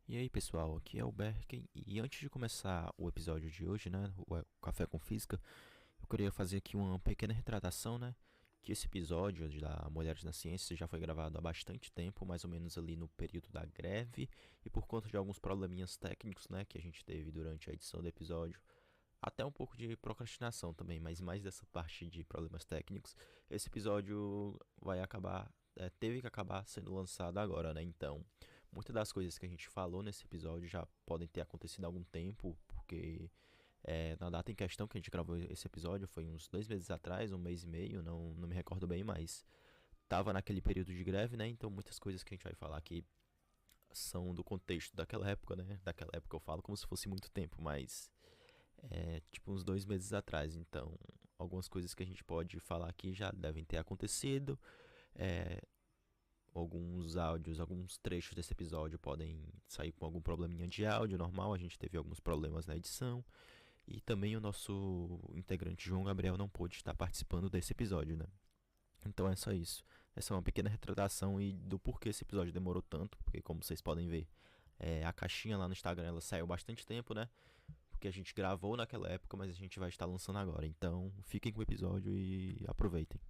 E aí pessoal, aqui é o Berken e antes de começar o episódio de hoje, né, o Café com Física, eu queria fazer aqui uma pequena retratação, né, que esse episódio da Mulheres na Ciência já foi gravado há bastante tempo, mais ou menos ali no período da greve, e por conta de alguns probleminhas técnicos, né, que a gente teve durante a edição do episódio, até um pouco de procrastinação também, mas mais dessa parte de problemas técnicos, esse episódio vai acabar, teve que acabar sendo lançado agora, né, então... Muitas das coisas que a gente falou nesse episódio já podem ter acontecido há algum tempo, porque na data em questão que a gente gravou esse episódio foi uns 2 meses atrás, um mês e meio, não me recordo bem, mas tava naquele período de greve, né? Então muitas coisas que a gente vai falar aqui são do contexto daquela época, né? Daquela época eu falo como se fosse muito tempo, mas tipo uns 2 meses atrás. Então algumas coisas que a gente pode falar aqui já devem ter acontecido. É, Alguns áudios, alguns trechos desse episódio podem sair com algum probleminha de áudio normal, a gente teve alguns problemas na edição e também o nosso integrante João Gabriel não pôde estar participando desse episódio, né? Então é só isso. Essa é uma pequena retratação e do porquê esse episódio demorou tanto, porque como vocês podem ver, a caixinha lá no Instagram ela saiu há bastante tempo, né? Porque a gente gravou naquela época, mas a gente vai estar lançando agora. Então fiquem com o episódio e aproveitem.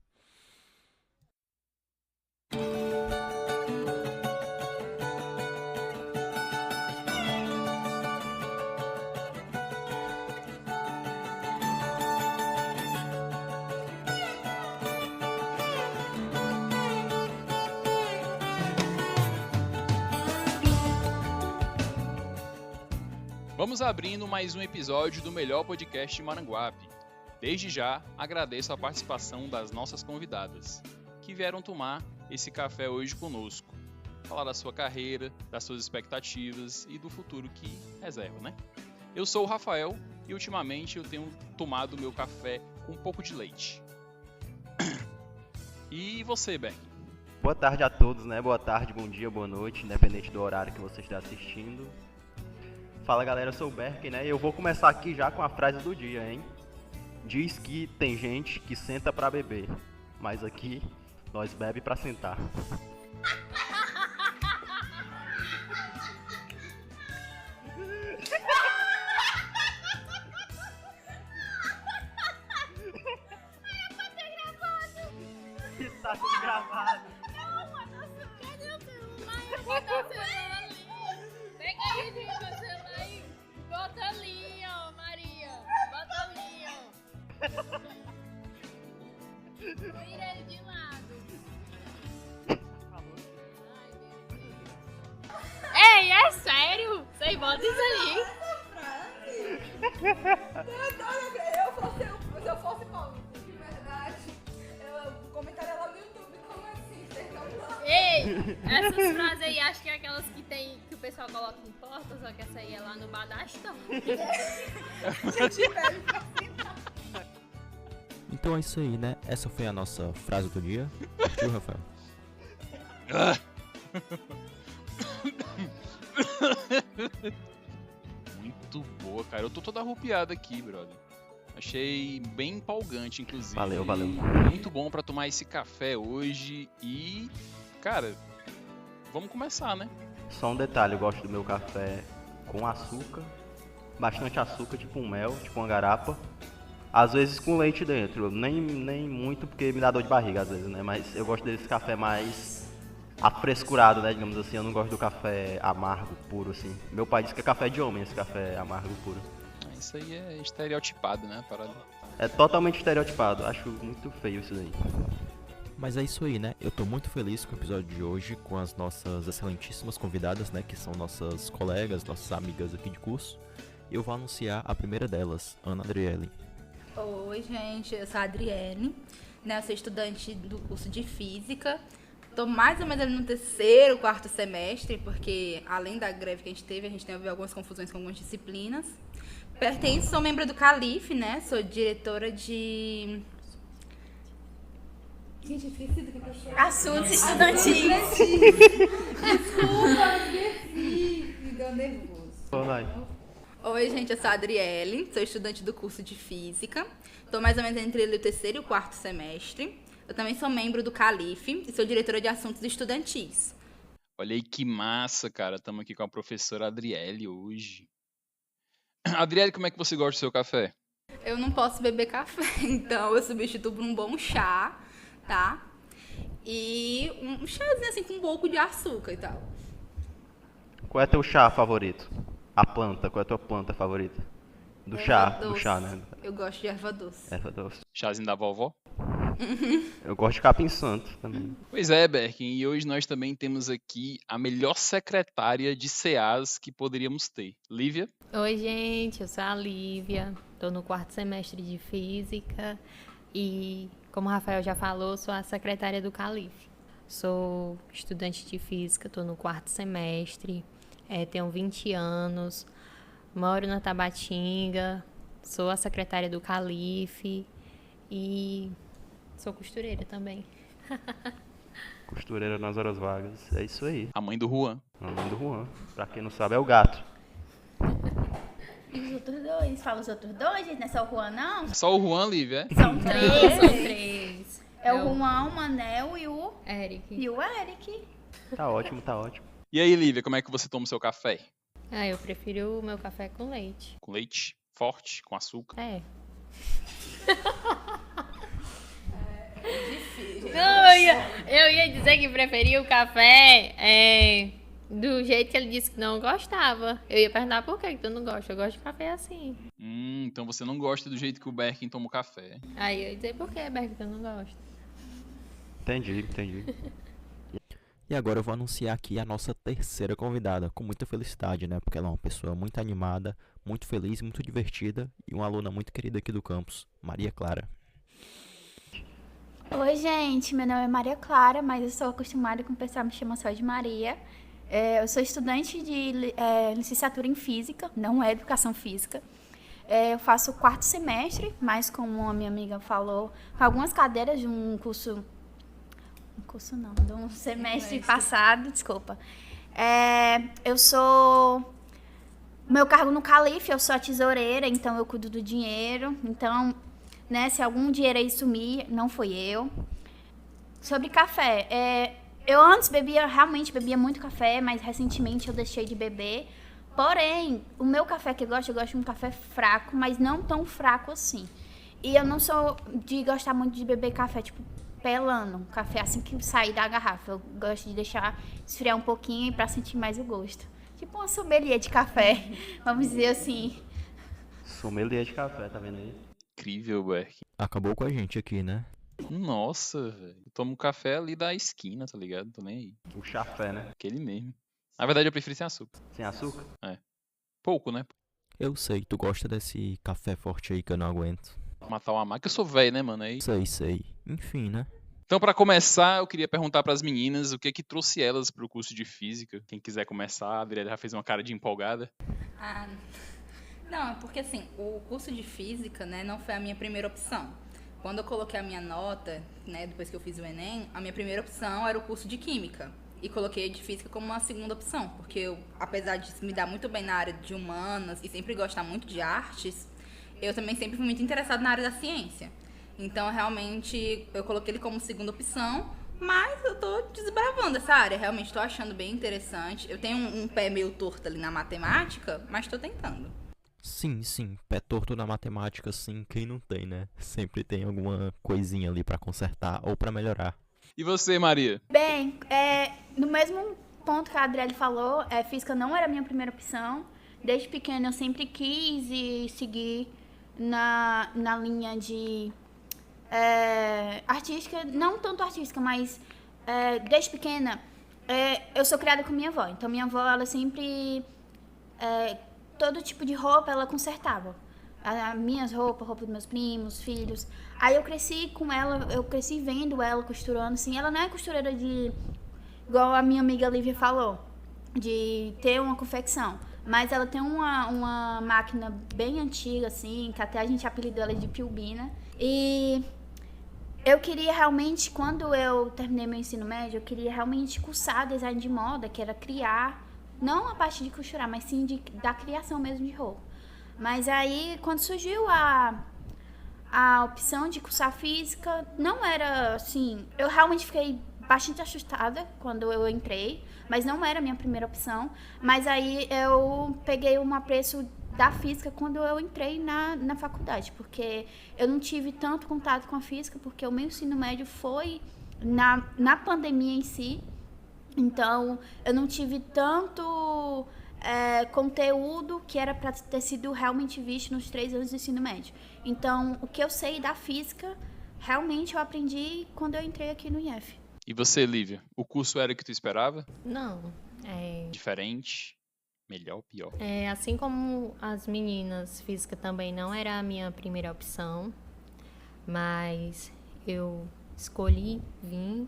Vamos abrindo mais um episódio do melhor podcast de Maranguape. Desde já, agradeço a participação das nossas convidadas, que vieram tomar esse café hoje conosco. Falar da sua carreira, das suas expectativas e do futuro que reserva, né? Eu sou o Rafael e ultimamente eu tenho tomado meu café com um pouco de leite. E você, Ben? Boa tarde a todos, né? Boa tarde, bom dia, boa noite, independente do horário que você está assistindo. Fala galera, eu sou o Berken, né? E eu vou começar aqui já com a frase do dia, hein? Diz que tem gente que senta pra beber, mas aqui nós bebe pra sentar. Está sendo gravado. Cadê o celular? Eu vou botar o celular ali. Pega aí, gente, o celular aí. Bota ali, ó, Maria. Bota ali, ó. Vira ele de lado. Ai, meu Deus. Ei, é sério? Você bota isso ali. Se eu fosse Paulo, de verdade, eu comentaria lá no YouTube como assim, vocês não falam. Ei, essas frases aí, acho que é aquelas que o pessoal coloca em porta, só que essa aí é lá no bar da história. Então é isso aí, né? Essa foi a nossa frase do dia. Viu, Rafael? Muito boa, cara. Eu tô toda arrupiada aqui, brother. Achei bem empolgante, inclusive. Valeu. Muito bom pra tomar esse café hoje e, cara, vamos começar, né? Só um detalhe, eu gosto do meu café com açúcar, bastante açúcar, tipo um mel, tipo uma garapa. Às vezes com leite dentro, nem muito porque me dá dor de barriga às vezes, né? Mas eu gosto desse café mais afrescurado, né? Digamos assim, eu não gosto do café amargo, puro, assim. Meu pai diz que é café de homem esse café amargo, puro. Isso aí é estereotipado, né? Parada. É totalmente estereotipado, acho muito feio isso daí. Mas é isso aí, né? Eu tô muito feliz com o episódio de hoje, com as nossas excelentíssimas convidadas, né? Que são nossas colegas, nossas amigas aqui de curso. E eu vou anunciar a primeira delas, Ana Adriele. Oi, gente, eu sou a Adriele, né? Eu sou estudante do curso de Física. Tô mais ou menos no terceiro, quarto semestre, porque além da greve que a gente teve algumas confusões com algumas disciplinas. Sou membro do Calife, né? Sou diretora de... Gente, esqueci do que eu sou. Assuntos estudantis. Desculpa, esqueci. Me deu nervoso. Vai. Oi, gente, eu sou a Adriele, sou estudante do curso de Física. Estou mais ou menos entre o terceiro e o quarto semestre. Eu também sou membro do Calife e sou diretora de assuntos estudantis. Olha aí que massa, cara. Estamos aqui com a professora Adriele hoje. Adriele, como é que você gosta do seu café? Eu não posso beber café, então eu substituo por um bom chá, tá? E um chazinho assim com um pouco de açúcar e tal. Qual é teu chá favorito? A planta, qual é a tua planta favorita? Do chá, né? Eu gosto de erva doce. Erva doce. Chazinho da vovó? Eu gosto de capim santo também. Pois é, Berkin, e hoje nós também temos aqui a melhor secretária de CEAs que poderíamos ter. Lívia? Oi, gente, eu sou a Lívia, estou no 4º semestre de Física e, como o Rafael já falou, sou a secretária do Calife. Sou estudante de Física, estou no 4º semestre, tenho 20 anos, moro na Tabatinga, sou a secretária do Calife e sou costureira também. Costureira nas horas vagas. É isso aí. A mãe do Juan. O nome do Juan. Pra quem não sabe, é o gato. E os outros dois? Fala os outros dois, gente. Não é só o Juan, não? É só o Juan, Lívia, é? São São três. 3. É o Juan, o Manel e o Eric. Eric. Tá ótimo, tá ótimo. E aí, Lívia, como é que você toma o seu café? Eu prefiro o meu café com leite. Com leite forte, com açúcar? É. Difícil. Não, eu ia dizer que preferia o café do jeito que ele disse que não gostava. Eu ia perguntar por que tu não gosta. Eu gosto de café assim. Então você não gosta do jeito que o Berkin toma o café. Aí eu ia dizer por que, Berg, tu não gosta. Entendi. E agora eu vou anunciar aqui a nossa terceira convidada, com muita felicidade, né? Porque ela é uma pessoa muito animada, muito feliz, muito divertida e uma aluna muito querida aqui do campus, Maria Clara. Oi, gente. Meu nome é Maria Clara, mas eu sou acostumada com o pessoal me chamar só de Maria. Eu sou estudante de licenciatura em Física, não é Educação Física. Eu faço o 4º semestre, mas como a minha amiga falou, algumas cadeiras de um curso... de um semestre passado, desculpa. Eu sou... Meu cargo no Calife, eu sou a tesoureira, então eu cuido do dinheiro. Então, né, se algum dinheiro aí sumir, não foi eu. Sobre café, eu antes realmente bebia muito café, mas recentemente eu deixei de beber. Porém, o meu café que eu gosto de um café fraco, mas não tão fraco assim. E eu não sou de gostar muito de beber café, tipo, pelando. Café assim que sair da garrafa. Eu gosto de deixar esfriar um pouquinho pra sentir mais o gosto. Tipo uma sommelier de café, vamos dizer assim. Sommelier de café, tá vendo aí? Incrível, Berkin. Acabou com a gente aqui, né? Nossa, velho. Eu tomo café ali da esquina, tá ligado? Tô nem aí. O chafé, né? Aquele mesmo. Na verdade, eu prefiro sem açúcar. Sem açúcar? Pouco, né? Eu sei, tu gosta desse café forte aí que eu não aguento. Matar uma máquina. Eu sou velho, né, mano? Aí... Sei. Enfim, né? Então, pra começar, eu queria perguntar pras meninas o que trouxe elas pro curso de Física. Quem quiser começar, a Adriana já fez uma cara de empolgada. Não, é porque assim, o curso de Física, né, não foi a minha primeira opção. Quando eu coloquei a minha nota, né, depois que eu fiz o Enem, a minha primeira opção era o curso de Química. E coloquei de Física como uma segunda opção, porque eu, apesar de me dar muito bem na área de humanas e sempre gostar muito de artes, eu também sempre fui muito interessada na área da ciência. Então, realmente, eu coloquei ele como segunda opção, mas eu tô desbravando essa área, realmente tô achando bem interessante. Eu tenho um pé meio torto ali na matemática, mas tô tentando. Sim, pé torto na matemática, sim, quem não tem, né? Sempre tem alguma coisinha ali pra consertar ou pra melhorar. E você, Maria? Bem, no mesmo ponto que a Adriele falou, Física não era a minha primeira opção. Desde pequena eu sempre quis seguir na linha de artística, não tanto artística, mas desde pequena eu sou criada com minha avó. Então minha avó, ela sempre, todo tipo de roupa ela consertava. As minhas roupas dos meus primos, filhos. Aí eu cresci com ela, eu cresci vendo ela costurando, assim. Ela não é costureira igual a minha amiga Lívia falou, de ter uma confecção. Mas ela tem uma máquina bem antiga, assim, que até a gente apelidou ela de Pilbina. E eu queria realmente, quando eu terminei meu ensino médio, eu queria realmente cursar design de moda, que era criar, não a parte de costurar, mas sim da criação mesmo de roupa. Mas aí, quando surgiu a opção de cursar Física, não era assim... Eu realmente fiquei bastante assustada quando eu entrei, mas não era a minha primeira opção. Mas aí eu peguei um apreço da física quando eu entrei na faculdade, porque eu não tive tanto contato com a física, porque o meu ensino médio foi na pandemia em si. Então, eu não tive tanto conteúdo que era para ter sido realmente visto nos 3 anos de ensino médio. Então, o que eu sei da física, realmente eu aprendi quando eu entrei aqui no IF. E você, Lívia? O curso era o que tu esperava? Não, Diferente? Melhor, pior? assim como as meninas, física também não era a minha primeira opção, mas eu escolhi vir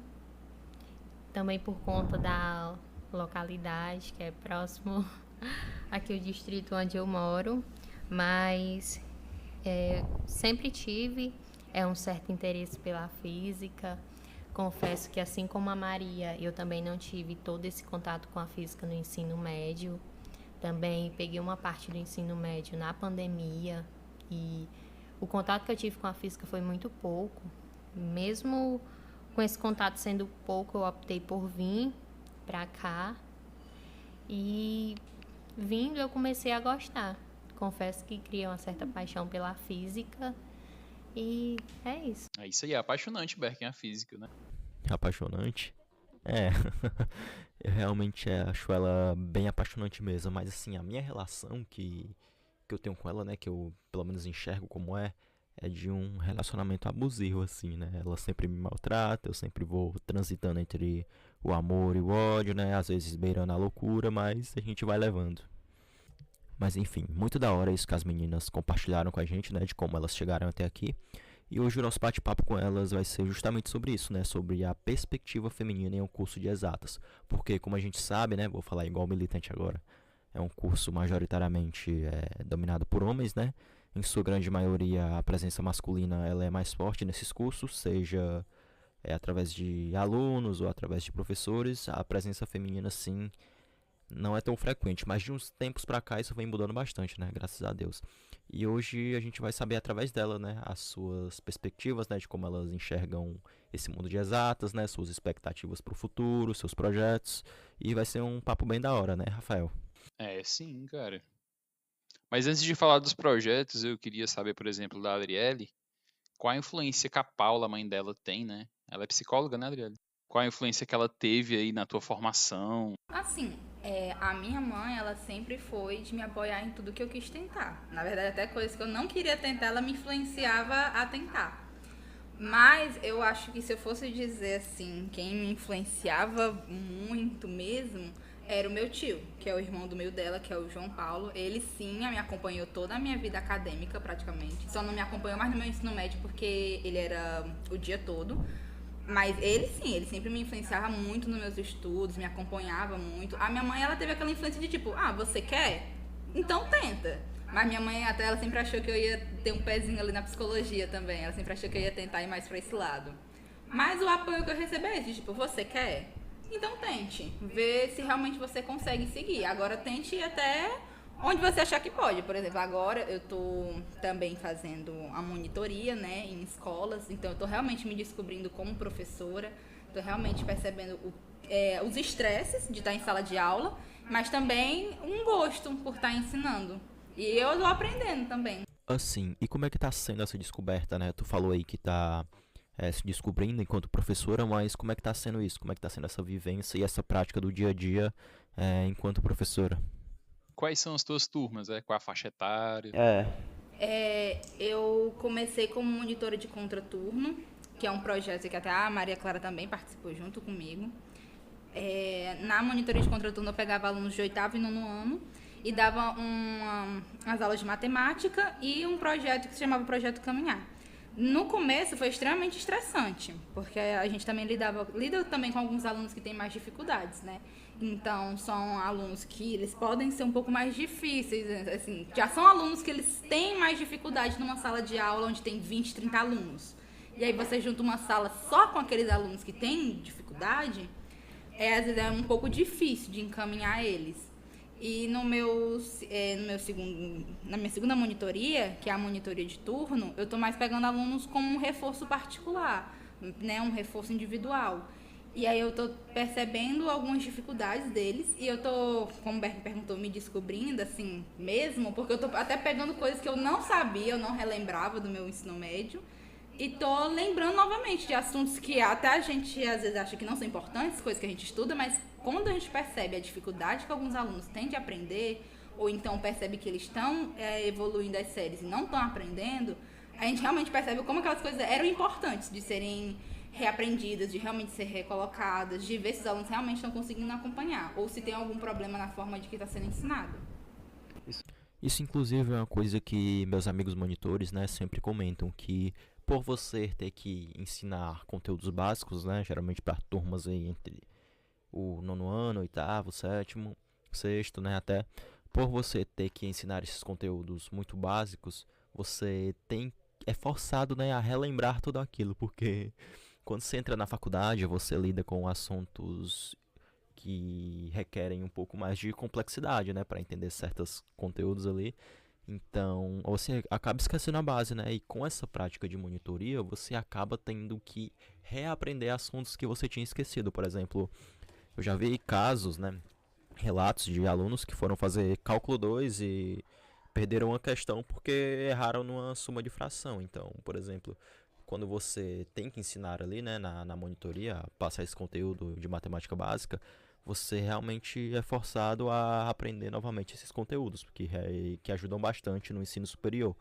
também por conta da localidade, que é próximo aqui o distrito onde eu moro, mas sempre tive um certo interesse pela física. Confesso que, assim como a Maria, eu também não tive todo esse contato com a física no ensino médio. Também peguei uma parte do ensino médio na pandemia e o contato que eu tive com a física foi muito pouco. Mesmo com esse contato sendo pouco, eu optei por vir para cá e vindo eu comecei a gostar. Confesso que criei uma certa paixão pela física e é isso. É isso aí, é apaixonante, Berken, a física, né? Apaixonante? Eu realmente acho ela bem apaixonante mesmo, mas assim, a minha relação que eu tenho com ela, né, que eu pelo menos enxergo como é de um relacionamento abusivo, assim, né, ela sempre me maltrata, eu sempre vou transitando entre o amor e o ódio, né, às vezes beirando a loucura, mas a gente vai levando. Mas enfim, muito da hora isso que as meninas compartilharam com a gente, né, de como elas chegaram até aqui. E hoje o nosso bate-papo com elas vai ser justamente sobre isso, né? Sobre a perspectiva feminina em um curso de exatas. Porque, como a gente sabe, né? Vou falar igual militante agora. É um curso majoritariamente dominado por homens, né? Em sua grande maioria, a presença masculina ela é mais forte nesses cursos, seja através de alunos ou através de professores. A presença feminina, sim, não é tão frequente, mas de uns tempos pra cá isso vem mudando bastante, né? Graças a Deus. E hoje a gente vai saber através dela, né, as suas perspectivas, né, de como elas enxergam esse mundo de exatas, né, suas expectativas pro futuro, seus projetos. E vai ser um papo bem da hora, né, Rafael? Sim, cara. Mas antes de falar dos projetos, eu queria saber, por exemplo, da Adriele, qual a influência que a Paula, a mãe dela, tem, né? Ela é psicóloga, né, Adriele? Qual a influência que ela teve aí na tua formação? Assim, a minha mãe, ela sempre foi de me apoiar em tudo que eu quis tentar. Na verdade, até coisas que eu não queria tentar, ela me influenciava a tentar. Mas eu acho que se eu fosse dizer assim, quem me influenciava muito mesmo, era o meu tio, que é o irmão do meio dela, que é o João Paulo. Ele sim me acompanhou toda a minha vida acadêmica, praticamente. Só não me acompanhou mais no meu ensino médio, porque ele era o dia todo. Mas ele sim, ele sempre me influenciava muito nos meus estudos, me acompanhava muito. A minha mãe, ela teve aquela influência de tipo, você quer? Então tenta. Mas minha mãe, até ela sempre achou que eu ia ter um pezinho ali na psicologia também. Ela sempre achou que eu ia tentar ir mais pra esse lado. Mas o apoio que eu recebi é de tipo, você quer? Então tente. Vê se realmente você consegue seguir. Agora tente ir até onde você achar que pode. Por exemplo, agora eu tô também fazendo a monitoria, né, em escolas. Então eu tô realmente me descobrindo como professora. Tô realmente percebendo os estresses de estar em sala de aula, mas também um gosto por estar ensinando. E eu tô aprendendo também. Assim, e como é que tá sendo essa descoberta, né? Tu falou aí que tá se descobrindo enquanto professora, mas como é que tá sendo isso? Como é que tá sendo essa vivência e essa prática do dia a dia enquanto professora? Quais são as tuas turmas? Qual a faixa etária? Eu comecei como monitora de contraturno, que é um projeto que até a Maria Clara também participou junto comigo. Na monitoria de contraturno eu pegava alunos de 8º e 9º ano e dava as aulas de matemática e um projeto que se chamava Projeto Caminhar. No começo foi extremamente estressante, porque a gente também lida também com alguns alunos que têm mais dificuldades, né? Então, são alunos que eles podem ser um pouco mais difíceis, assim, já são alunos que eles têm mais dificuldade numa sala de aula onde tem 20, 30 alunos. E aí você junta uma sala só com aqueles alunos que têm dificuldade, às vezes é um pouco difícil de encaminhar eles. E na minha segunda monitoria, que é a monitoria de turno, eu estou mais pegando alunos como um reforço particular, né, um reforço individual. E aí eu tô percebendo algumas dificuldades deles e eu tô, como o Berk perguntou, me descobrindo assim mesmo, porque eu tô até pegando coisas que eu não sabia, eu não relembrava do meu ensino médio e tô lembrando novamente de assuntos que até a gente às vezes acha que não são importantes, coisas que a gente estuda, mas quando a gente percebe a dificuldade que alguns alunos têm de aprender, ou então percebe que eles estão evoluindo as séries e não estão aprendendo, a gente realmente percebe como aquelas coisas eram importantes de serem reaprendidas, de realmente ser recolocadas, de ver se os alunos realmente estão conseguindo acompanhar, ou se tem algum problema na forma de que está sendo ensinado. Isso, inclusive, é uma coisa que meus amigos monitores, né, sempre comentam, que por você ter que ensinar conteúdos básicos, né, geralmente para turmas aí entre o nono ano, oitavo, sétimo, sexto, né, até, por você ter que ensinar esses conteúdos muito básicos, você é forçado, né, a relembrar tudo aquilo, porque quando você entra na faculdade, você lida com assuntos que requerem um pouco mais de complexidade, né, para entender certos conteúdos ali. Então, você acaba esquecendo a base, né? E com essa prática de monitoria, você acaba tendo que reaprender assuntos que você tinha esquecido. Por exemplo, eu já vi casos, né, relatos de alunos que foram fazer cálculo 2 e perderam uma questão porque erraram numa soma de fração. Então, por exemplo, quando você tem que ensinar ali, né, na monitoria, passar esse conteúdo de matemática básica, você realmente é forçado a aprender novamente esses conteúdos, que ajudam bastante no ensino superior.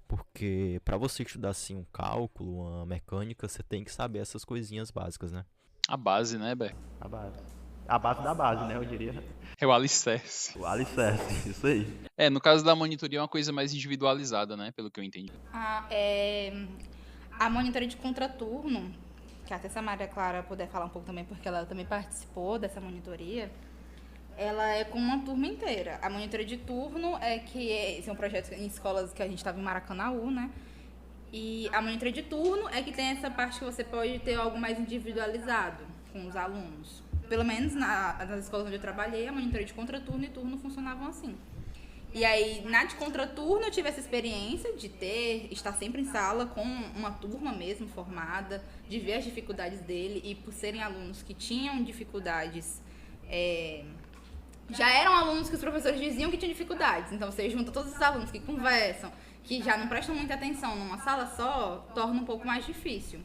Porque para você estudar assim um cálculo, uma mecânica, você tem que saber essas coisinhas básicas, né? A base, né, Ber? A base. A base da base, né? Eu diria. É o alicerce. O alicerce, isso aí. No caso da monitoria é uma coisa mais individualizada, né? Pelo que eu entendi. A monitoria de contraturno, que até se a Maria Clara puder falar um pouco também, porque ela também participou dessa monitoria, ela é com uma turma inteira. A monitoria de turno esse é um projeto em escolas que a gente estava em Maracanaú, né? E a monitoria de turno é que tem essa parte que você pode ter algo mais individualizado com os alunos. Pelo menos nas escolas onde eu trabalhei, a monitoria de contraturno e turno funcionavam assim. E aí, na de contraturno, eu tive essa experiência de estar sempre em sala com uma turma mesmo formada, de ver as dificuldades dele, e por serem alunos que tinham dificuldades, já eram alunos que os professores diziam que tinham dificuldades. Então, você junta todos os alunos que conversam, que já não prestam muita atenção numa sala só, torna um pouco mais difícil.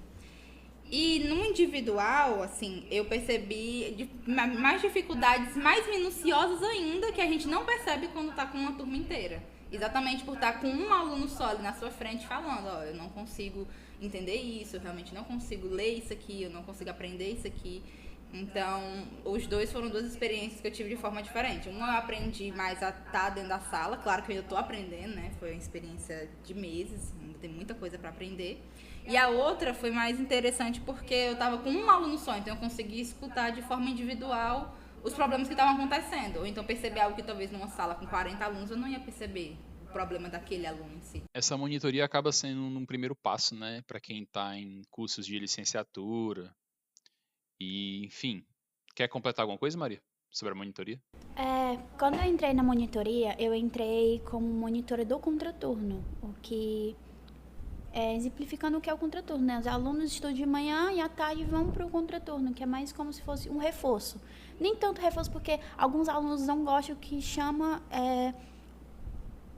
E no individual, assim, eu percebi mais dificuldades mais minuciosas ainda que a gente não percebe quando tá com uma turma inteira. Exatamente por estar com um aluno só ali na sua frente falando, ó, eu não consigo entender isso, eu realmente não consigo ler isso aqui, eu não consigo aprender isso aqui. Então, os dois foram duas experiências que eu tive de forma diferente. Uma eu aprendi mais a estar dentro da sala, claro que eu ainda estou aprendendo, né? Foi uma experiência de meses, ainda tem muita coisa para aprender. E a outra foi mais interessante porque eu estava com um aluno só, então eu consegui escutar de forma individual os problemas que estavam acontecendo. Ou então perceber algo que talvez numa sala com 40 alunos eu não ia perceber o problema daquele aluno em si. Essa monitoria acaba sendo um primeiro passo, né, para quem está em cursos de licenciatura. E, enfim, quer completar alguma coisa, Maria, sobre a monitoria? Quando eu entrei na monitoria, eu entrei como monitora do contraturno, o que exemplificando o que é o contraturno, né? Os alunos estudam de manhã e à tarde vão para o contraturno, que é mais como se fosse um reforço. Nem tanto reforço, porque alguns alunos não gostam que chama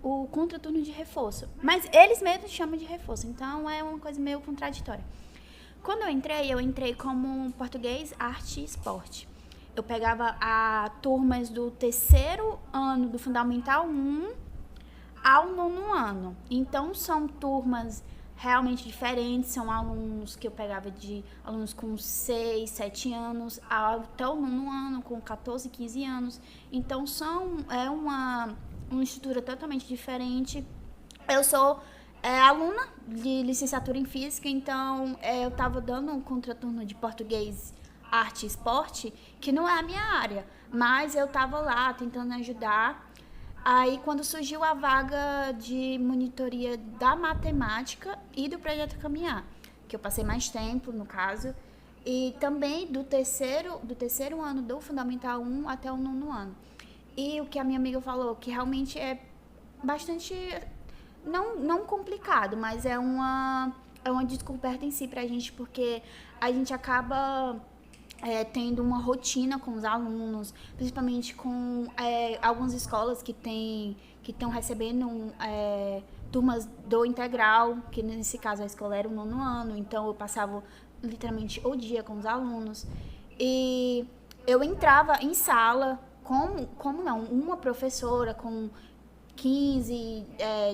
o contraturno de reforço. Mas eles mesmos chamam de reforço, então é uma coisa meio contraditória. Quando eu entrei como português, arte e esporte. Eu pegava turmas do terceiro ano do Fundamental 1 ao nono ano. Então, são turmas realmente diferentes, são alunos que eu pegava de alunos com 6, 7 anos, até o nono ano, com 14, 15 anos. Então, é uma estrutura totalmente diferente. Eu sou aluna de licenciatura em Física, então eu estava dando um contraturno de português, arte e esporte, que não é a minha área, mas eu estava lá tentando ajudar. Aí, quando surgiu a vaga de monitoria da matemática e do projeto Caminhar, que eu passei mais tempo, no caso, e também do terceiro ano do Fundamental 1 até o nono ano. E o que a minha amiga falou, que realmente é bastante, não complicado, mas é uma descoberta em si pra gente, porque a gente acaba tendo uma rotina com os alunos, principalmente com algumas escolas que estão recebendo turmas do integral, que nesse caso a escola era o 9º ano, então eu passava literalmente o dia com os alunos. E eu entrava em sala, como não, uma professora com 15,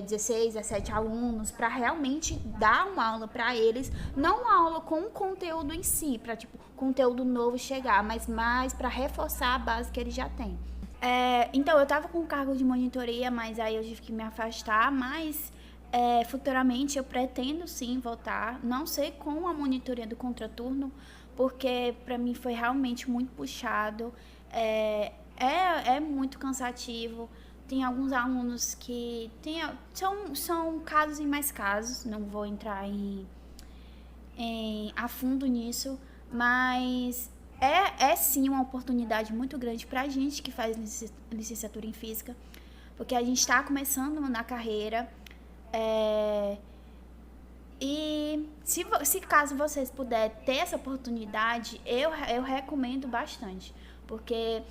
16, 17 alunos, para realmente dar uma aula para eles, não uma aula com o conteúdo em si, para conteúdo novo chegar, mas mais para reforçar a base que eles já têm. Então, eu estava com cargo de monitoria, mas aí eu tive que me afastar, mas futuramente eu pretendo sim voltar, não sei com a monitoria do contraturno, porque para mim foi realmente muito puxado, é muito cansativo. Tem alguns alunos que são casos e mais casos, não vou entrar a fundo nisso, mas é sim uma oportunidade muito grande para a gente que faz licenciatura em Física, porque a gente está começando na carreira, e se caso vocês puderem ter essa oportunidade, eu recomendo bastante, porque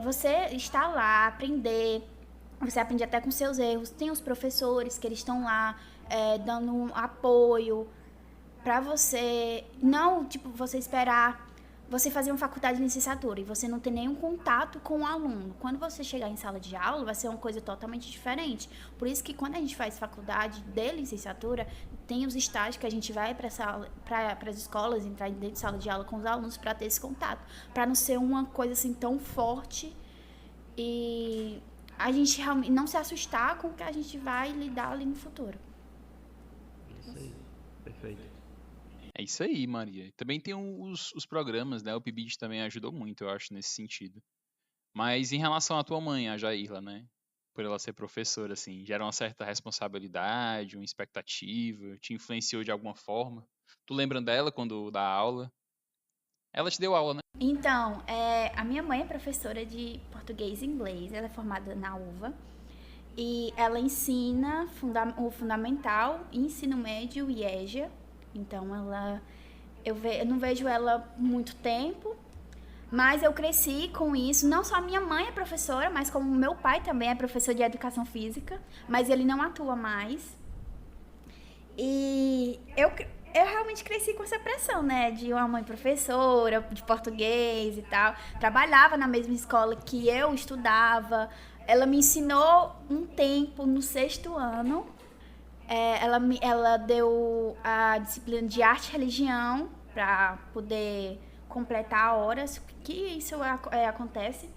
você está lá, você aprende até com seus erros, tem os professores que eles estão lá dando um apoio para você, não você esperar você fazer uma faculdade de licenciatura e você não ter nenhum contato com o aluno. Quando você chegar em sala de aula, vai ser uma coisa totalmente diferente. Por isso que quando a gente faz faculdade de licenciatura, tem os estágios que a gente vai para as escolas, entrar dentro de sala de aula com os alunos para ter esse contato, para não ser uma coisa assim tão forte e a gente realmente não se assustar com o que a gente vai lidar ali no futuro. Isso aí, perfeito. É isso aí, Maria. Também tem os programas, né? O PIBID também ajudou muito, eu acho, nesse sentido. Mas em relação à tua mãe, a Jairla, né? Por ela ser professora, assim, gera uma certa responsabilidade, uma expectativa, te influenciou de alguma forma? Tu lembra dela quando dá aula? Ela te deu aula, né? Então, a minha mãe é professora de português e inglês, ela é formada na UVA. E ela ensina o fundamental, ensino médio e EJA. Então, eu não vejo ela muito tempo, mas eu cresci com isso. Não só minha mãe é professora, mas como meu pai também é professor de educação física, mas ele não atua mais. E eu realmente cresci com essa pressão, né? De uma mãe professora, de português e tal. Trabalhava na mesma escola que eu estudava. Ela me ensinou um tempo no 6º ano. Ela deu a disciplina de arte e religião para poder completar horas, que isso acontece.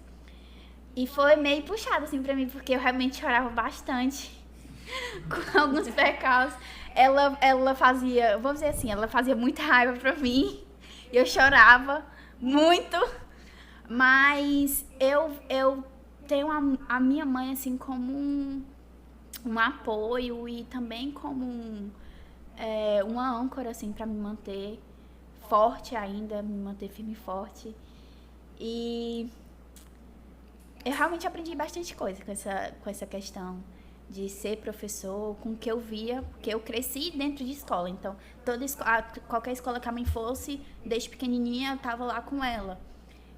E foi meio puxado assim para mim, porque eu realmente chorava bastante com alguns percalços. Ela fazia, vou dizer assim, ela fazia muita raiva pra mim. Eu chorava muito. Mas eu tenho a minha mãe assim como um apoio e também como uma âncora assim para me manter forte ainda, me manter firme e forte. E eu realmente aprendi bastante coisa com essa questão de ser professor, com o que eu via, porque eu cresci dentro de escola, então qualquer escola que a mãe fosse, desde pequenininha eu estava lá com ela.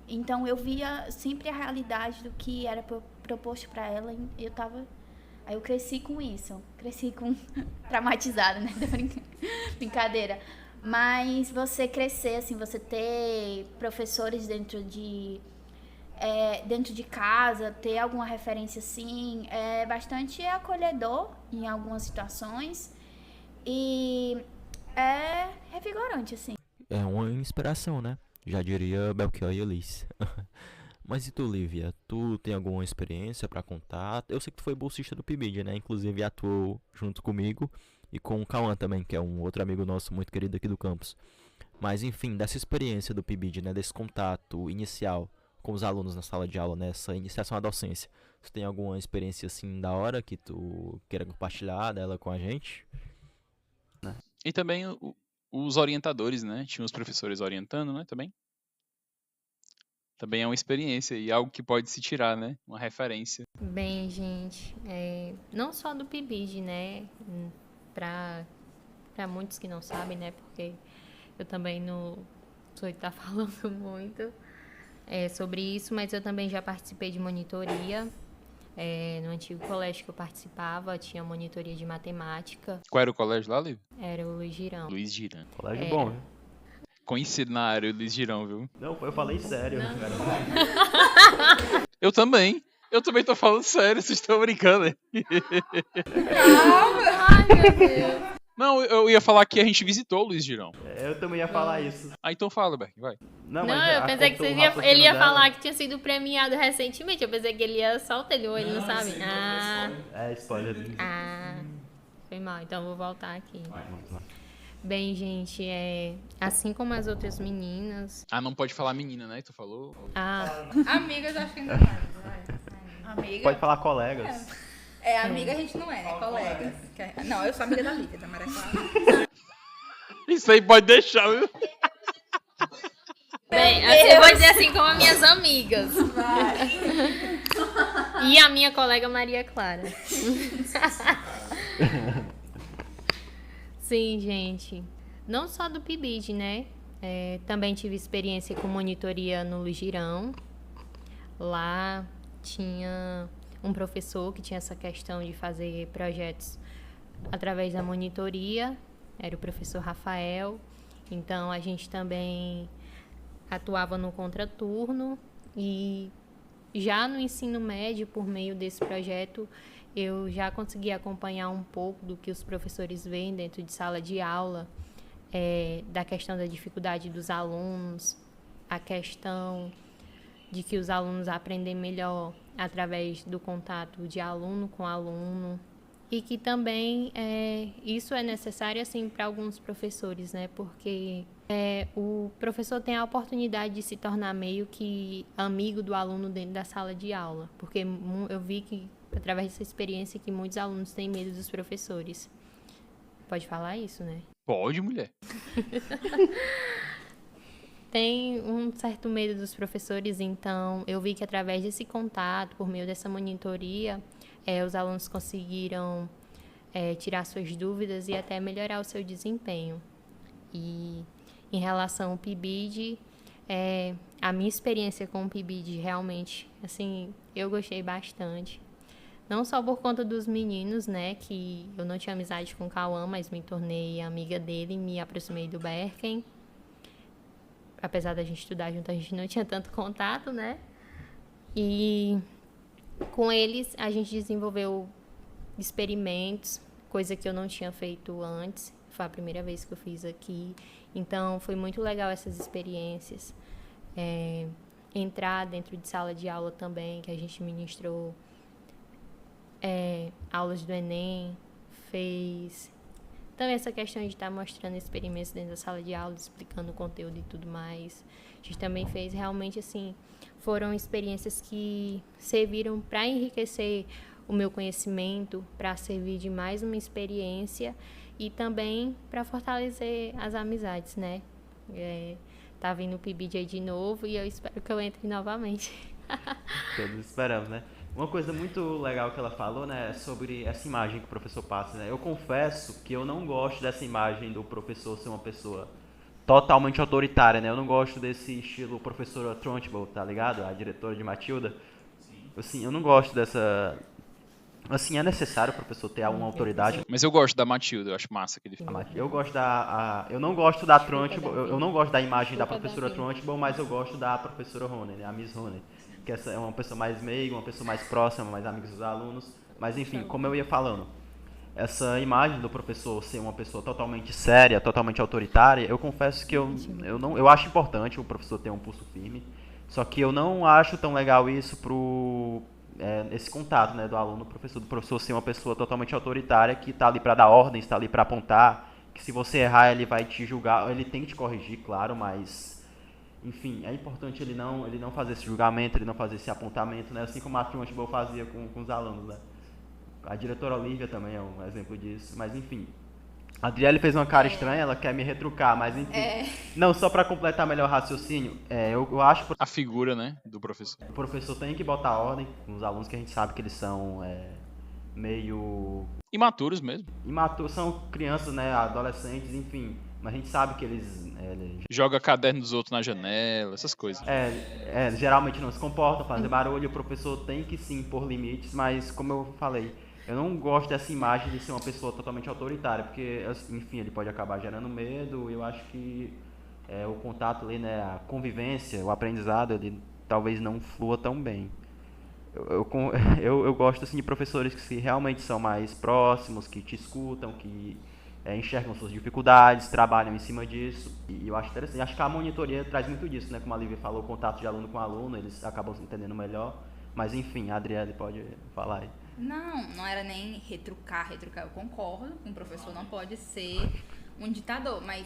Então eu via sempre a realidade do que era proposto para ela e aí eu cresci com isso, traumatizada, né, brincadeira. Mas você crescer, assim, você ter professores dentro de casa, ter alguma referência assim, é bastante acolhedor em algumas situações e é revigorante, assim. É uma inspiração, né? Já diria Belchior e Elis. Mas e tu, Lívia? Tu tem alguma experiência pra contar? Eu sei que tu foi bolsista do PIBID, né? Inclusive atuou junto comigo e com o Cauã também, que é um outro amigo nosso muito querido aqui do campus. Mas enfim, dessa experiência do PIBID, né? Desse contato inicial com os alunos na sala de aula, nessa iniciação à docência. Tu tem alguma experiência assim da hora que tu queira compartilhar dela com a gente? E também os orientadores, né? Tinha os professores orientando, né? Também é uma experiência e algo que pode se tirar, né? Uma referência. Bem, gente, não só do PIBID, né? Para muitos que não sabem, né? Porque eu também Sou tá falando muito sobre isso, mas eu também já participei de monitoria. No antigo colégio que eu participava, tinha monitoria de matemática. Qual era o colégio lá, Lívia? Era o Luiz Girão. Luiz Girão. Colégio bom, viu? Conhecido na área, o Luiz Girão, viu? Não, eu falei sério, cara. Eu também. Eu também tô falando sério, vocês estão brincando, né? Ai, meu Deus. Não, eu ia falar que a gente visitou o Luiz Girão. Eu também ia falar isso. Ah, então fala, Berk, vai. Não, mas eu pensei que cortou o ele ia raciocínio dela. falar que tinha sido premiado recentemente. Eu pensei que ele ia só o telhou, ele não sabe. É, spoiler. Foi mal, então eu vou voltar aqui. Vamos lá. Bem, gente, assim como as outras meninas. Ah, não pode falar menina, né? Tu falou? Amigas, acho que ainda mais. Amiga. Pode falar colegas. Amiga a gente não é, né? Colegas. Não, eu sou amiga da Lívia, da Maria Clara. Isso aí pode deixar, viu? Bem, eu vou dizer assim como as minhas amigas. E a minha colega Maria Clara. Sim, gente. Não só do PIBID, né? Também tive experiência com monitoria no Luiz Girão. Lá tinha um professor que tinha essa questão de fazer projetos através da monitoria. Era o professor Rafael. Então, a gente também atuava no contraturno. E já no ensino médio, por meio desse projeto, eu já consegui acompanhar um pouco do que os professores veem dentro de sala de aula, da questão da dificuldade dos alunos, a questão de que os alunos aprendem melhor através do contato de aluno com aluno, e que também isso é necessário assim para alguns professores, né? Porque o professor tem a oportunidade de se tornar meio que amigo do aluno dentro da sala de aula, porque eu vi que através dessa experiência que muitos alunos têm medo dos professores. Pode falar isso, né? Pode, mulher. Tem um certo medo dos professores, então eu vi que através desse contato, por meio dessa monitoria, os alunos conseguiram tirar suas dúvidas e até melhorar o seu desempenho. E em relação ao PIBID, a minha experiência com o PIBID realmente, assim, eu gostei bastante. Não só por conta dos meninos, né, que eu não tinha amizade com o Cauã, mas me tornei amiga dele e me aproximei do Berken. Apesar da gente estudar junto, a gente não tinha tanto contato, né? E com eles a gente desenvolveu experimentos, coisa que eu não tinha feito antes. Foi a primeira vez que eu fiz aqui. Então, foi muito legal essas experiências. Entrar dentro de sala de aula também, que a gente ministrou aulas do Enem, fez também essa questão de estar mostrando experimentos dentro da sala de aula, explicando o conteúdo e tudo mais. A gente também fez realmente assim, foram experiências que serviram para enriquecer o meu conhecimento, para servir de mais uma experiência e também para fortalecer as amizades, né? Tá vindo o PIBID aí de novo e eu espero que eu entre novamente. Todos esperamos, né? Uma coisa muito legal que ela falou, né, é sobre essa imagem que o professor passa, né? Eu confesso que eu não gosto dessa imagem do professor ser uma pessoa totalmente autoritária, né? Eu não gosto desse estilo professora Trunchbull, tá ligado? A diretora de Matilda. Assim, eu não gosto dessa... Assim, é necessário o professor ter alguma autoridade. Mas eu gosto da Matilda, eu acho massa aquele filme. Eu gosto eu não gosto da Trunchbull, eu não gosto da imagem da professora Trunchbull, mas eu gosto da professora Rooney, né? A Miss Rooney. Que essa é uma pessoa mais meiga, uma pessoa mais próxima, mais amiga dos alunos. Mas enfim, como eu ia falando, essa imagem do professor ser uma pessoa totalmente séria, totalmente autoritária, eu confesso que eu acho importante o professor ter um pulso firme, só que eu não acho tão legal isso esse contato, né, do aluno do professor ser uma pessoa totalmente autoritária que está ali para dar ordens, está ali para apontar, que se você errar ele vai te julgar, ele tem que te corrigir, claro, mas enfim, é importante ele não fazer esse julgamento, ele não fazer esse apontamento, né? Assim como a Trunchbull fazia com os alunos, né? A diretora Olivia também é um exemplo disso, mas enfim. A Adriele fez uma cara estranha, ela quer me retrucar, mas enfim. Não, só para completar melhor o raciocínio, eu acho que a figura, né, do professor. O professor tem que botar ordem com os alunos, que a gente sabe que eles são meio... imaturos mesmo. Imaturos, são crianças, né, adolescentes, enfim... Mas a gente sabe que eles Joga caderno dos outros na janela, essas coisas. geralmente não se comportam, fazem barulho, o professor tem que sim impor limites, mas como eu falei, eu não gosto dessa imagem de ser uma pessoa totalmente autoritária, porque, enfim, ele pode acabar gerando medo, e eu acho que o contato ali, né, a convivência, o aprendizado, ele talvez não flua tão bem. Eu gosto assim, de professores que realmente são mais próximos, que te escutam, que enxergam suas dificuldades, trabalham em cima disso. E eu acho interessante. Acho que a monitoria traz muito disso, né? Como a Lívia falou, o contato de aluno com aluno, eles acabam se entendendo melhor. Mas enfim, a Adriele pode falar aí. Não era nem retrucar. Eu concordo, um professor não pode ser um ditador, mas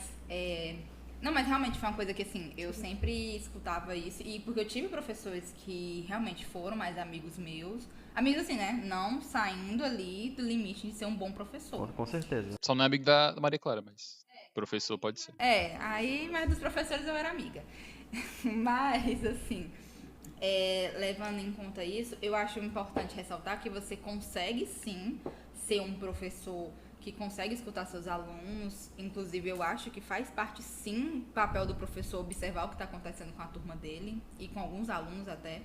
não, mas realmente foi uma coisa que, assim, eu sempre escutava isso, e porque eu tive professores que realmente foram mais amigos meus, amigos assim, né, não saindo ali do limite de ser um bom professor. Com certeza. Só não é amigo da Maria Clara, mas professor pode ser. Mas dos professores eu era amiga. Mas, assim, levando em conta isso, eu acho importante ressaltar que você consegue, sim, ser um professor que consegue escutar seus alunos. Inclusive, eu acho que faz parte, sim, do papel do professor observar o que está acontecendo com a turma dele e com alguns alunos até.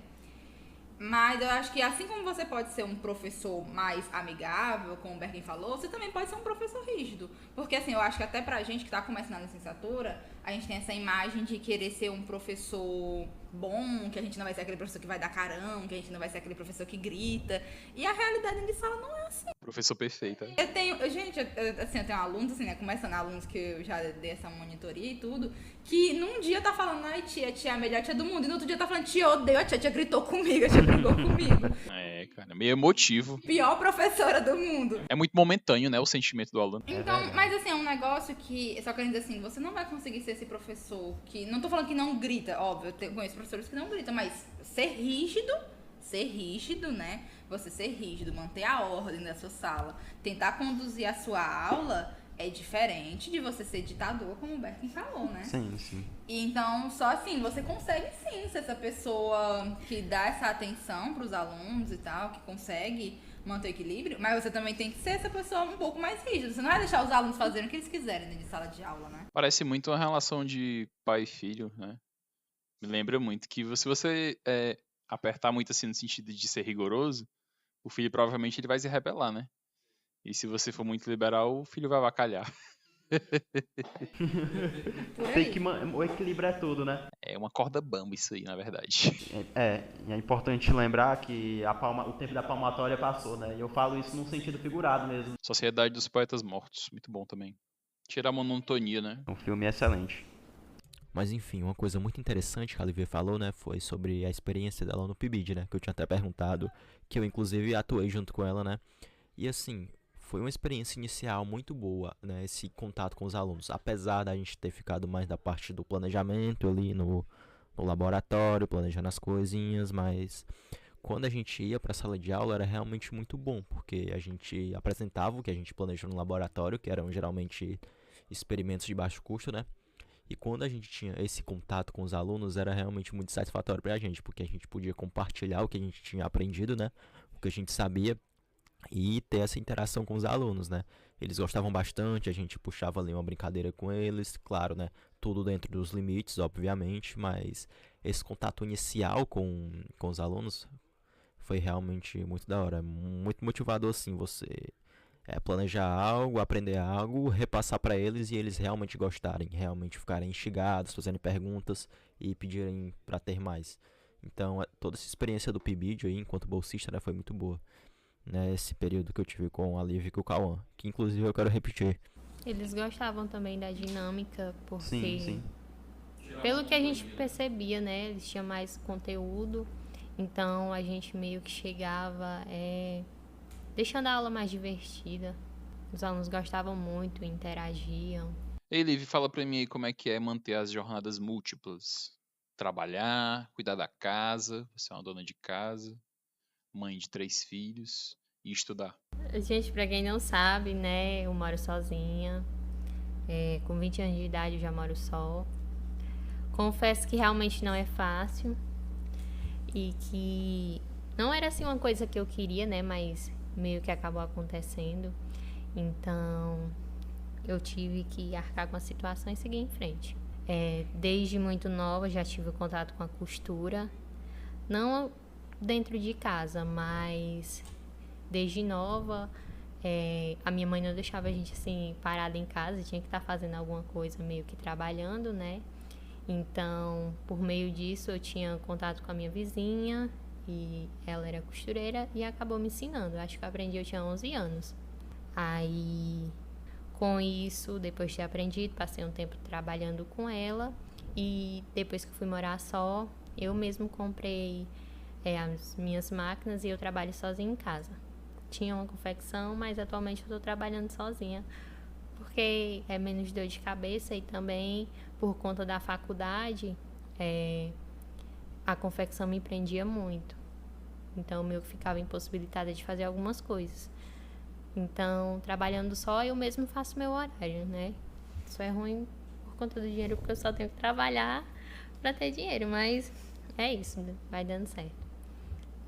Mas eu acho que assim como você pode ser um professor mais amigável, como o Bergen falou, você também pode ser um professor rígido. Porque, assim, eu acho que até pra gente que tá começando na licenciatura, a gente tem essa imagem de querer ser um professor bom, que a gente não vai ser aquele professor que vai dar carão, que a gente não vai ser aquele professor que grita. E a realidade de sala não é assim. Professor perfeito. Eu tenho alunos, assim, né, começando alunos que eu já dei essa monitoria e tudo, que num dia tá falando, ai, tia é a melhor tia do mundo, e no outro dia tá falando, tia, eu odeio a tia gritou comigo, a tia brigou comigo. Cara, meio emotivo. Pior professora do mundo. É muito momentâneo, né, o sentimento do aluno. Então, mas assim, é um negócio que, só querendo dizer assim, você não vai conseguir ser esse professor que, não tô falando que não grita, óbvio, eu conheço professores que não gritam, mas ser rígido, né? Você ser rígido, manter a ordem da sua sala, tentar conduzir a sua aula é diferente de você ser ditador, como o Berkin falou, né? Sim, sim. E então, só assim, você consegue sim ser essa pessoa que dá essa atenção pros alunos e tal, que consegue manter o equilíbrio, mas você também tem que ser essa pessoa um pouco mais rígida. Você não vai deixar os alunos fazerem o que eles quiserem dentro de sala de aula, né? Parece muito uma relação de pai e filho, né? Me lembra muito que se você apertar muito assim no sentido de ser rigoroso, o filho provavelmente ele vai se rebelar, né? E se você for muito liberal, o filho vai avacalhar. Tem que o equilíbrio é tudo, né? É uma corda bamba isso aí, na verdade. E é importante lembrar que o tempo da palmatória passou, né? E eu falo isso num sentido figurado mesmo. Sociedade dos Poetas Mortos, muito bom também. Tira a monotonia, né? Um filme excelente. Mas enfim, uma coisa muito interessante que a Olivia falou, né, foi sobre a experiência dela no PIBID, né, que eu tinha até perguntado, que eu inclusive atuei junto com ela, né, e assim, foi uma experiência inicial muito boa, né, esse contato com os alunos, apesar da gente ter ficado mais da parte do planejamento ali no laboratório, planejando as coisinhas, mas quando a gente ia para a sala de aula era realmente muito bom, porque a gente apresentava o que a gente planejou no laboratório, que eram geralmente experimentos de baixo custo, né, e quando a gente tinha esse contato com os alunos, era realmente muito satisfatório pra gente, porque a gente podia compartilhar o que a gente tinha aprendido, né? O que a gente sabia e ter essa interação com os alunos, né? Eles gostavam bastante, a gente puxava ali uma brincadeira com eles, claro, né? Tudo dentro dos limites, obviamente, mas esse contato inicial com os alunos foi realmente muito da hora. Muito motivador, assim, você planejar algo, aprender algo, repassar para eles e eles realmente gostarem, realmente ficarem instigados, fazendo perguntas e pedirem para ter mais. Então, toda essa experiência do PIBID aí, enquanto bolsista, né, foi muito boa. Né, esse período que eu tive com a Lívia e com o Cauã, que inclusive eu quero repetir. Eles gostavam também da dinâmica, porque Sim. pelo que a gente percebia, né, eles tinham mais conteúdo, então a gente meio que chegava deixando a aula mais divertida. Os alunos gostavam muito, interagiam. Ei, Liv, fala pra mim aí como é que é manter as jornadas múltiplas. Trabalhar, cuidar da casa, você é uma dona de casa, mãe de 3 filhos e estudar. Gente, pra quem não sabe, né, eu moro sozinha. Com 20 anos de idade eu já moro só. Confesso que realmente não é fácil e que não era assim uma coisa que eu queria, né, mas meio que acabou acontecendo. Então, eu tive que arcar com a situação e seguir em frente. Desde muito nova já tive contato com a costura, não dentro de casa, mas desde nova a minha mãe não deixava a gente assim parada em casa, tinha que estar fazendo alguma coisa, meio que trabalhando, né? Então, por meio disso, eu tinha contato com a minha vizinha e ela era costureira e acabou me ensinando. Acho que eu aprendi, eu tinha 11 anos. Aí, com isso, depois de ter aprendido, passei um tempo trabalhando com ela e depois que eu fui morar só, eu mesmo comprei as minhas máquinas e eu trabalho sozinha em casa. Tinha uma confecção, mas atualmente eu estou trabalhando sozinha porque é menos dor de cabeça e também por conta da faculdade a confecção me prendia muito. Então eu ficava impossibilitada de fazer algumas coisas. Então, trabalhando só, eu mesmo faço meu horário, né? Isso é ruim por conta do dinheiro, porque eu só tenho que trabalhar para ter dinheiro, mas é isso, vai dando certo.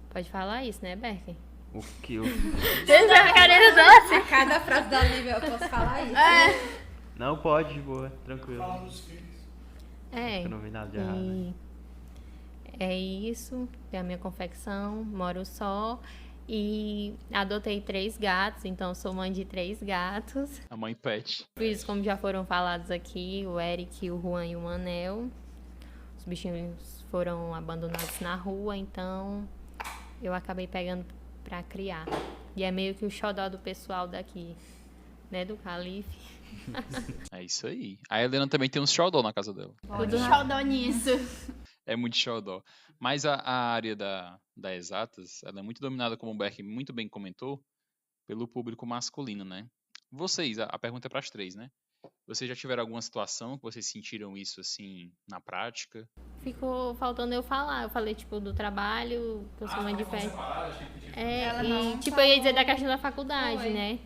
Pode falar isso, né, Berken? O que eu... Você tá querendo doce? A cada frase da Olivia eu posso falar isso. Não, pode, boa, tranquilo. Eu não vi nada de errado. E é isso, tem a minha confecção, moro só e adotei 3 gatos, então sou mãe de 3 gatos. A mãe pet. Filhos, como já foram falados aqui, o Eric, o Juan e o Manel. Os bichinhos foram abandonados na rua, então eu acabei pegando pra criar. E é meio que o xodó do pessoal daqui, né, do Calife. É isso aí. A Helena também tem uns xodó na casa dela. Tudo xodó nisso. É muito xodó. Mas a área da exatas, ela é muito dominada, como o Beck muito bem comentou, pelo público masculino, né? Vocês, a pergunta é para as 3, né? Vocês já tiveram alguma situação que vocês sentiram isso, assim, na prática? Ficou faltando eu falar. Eu falei, tipo, do trabalho, que eu sou mãe de pet. Eu ia dizer da questão da faculdade, né?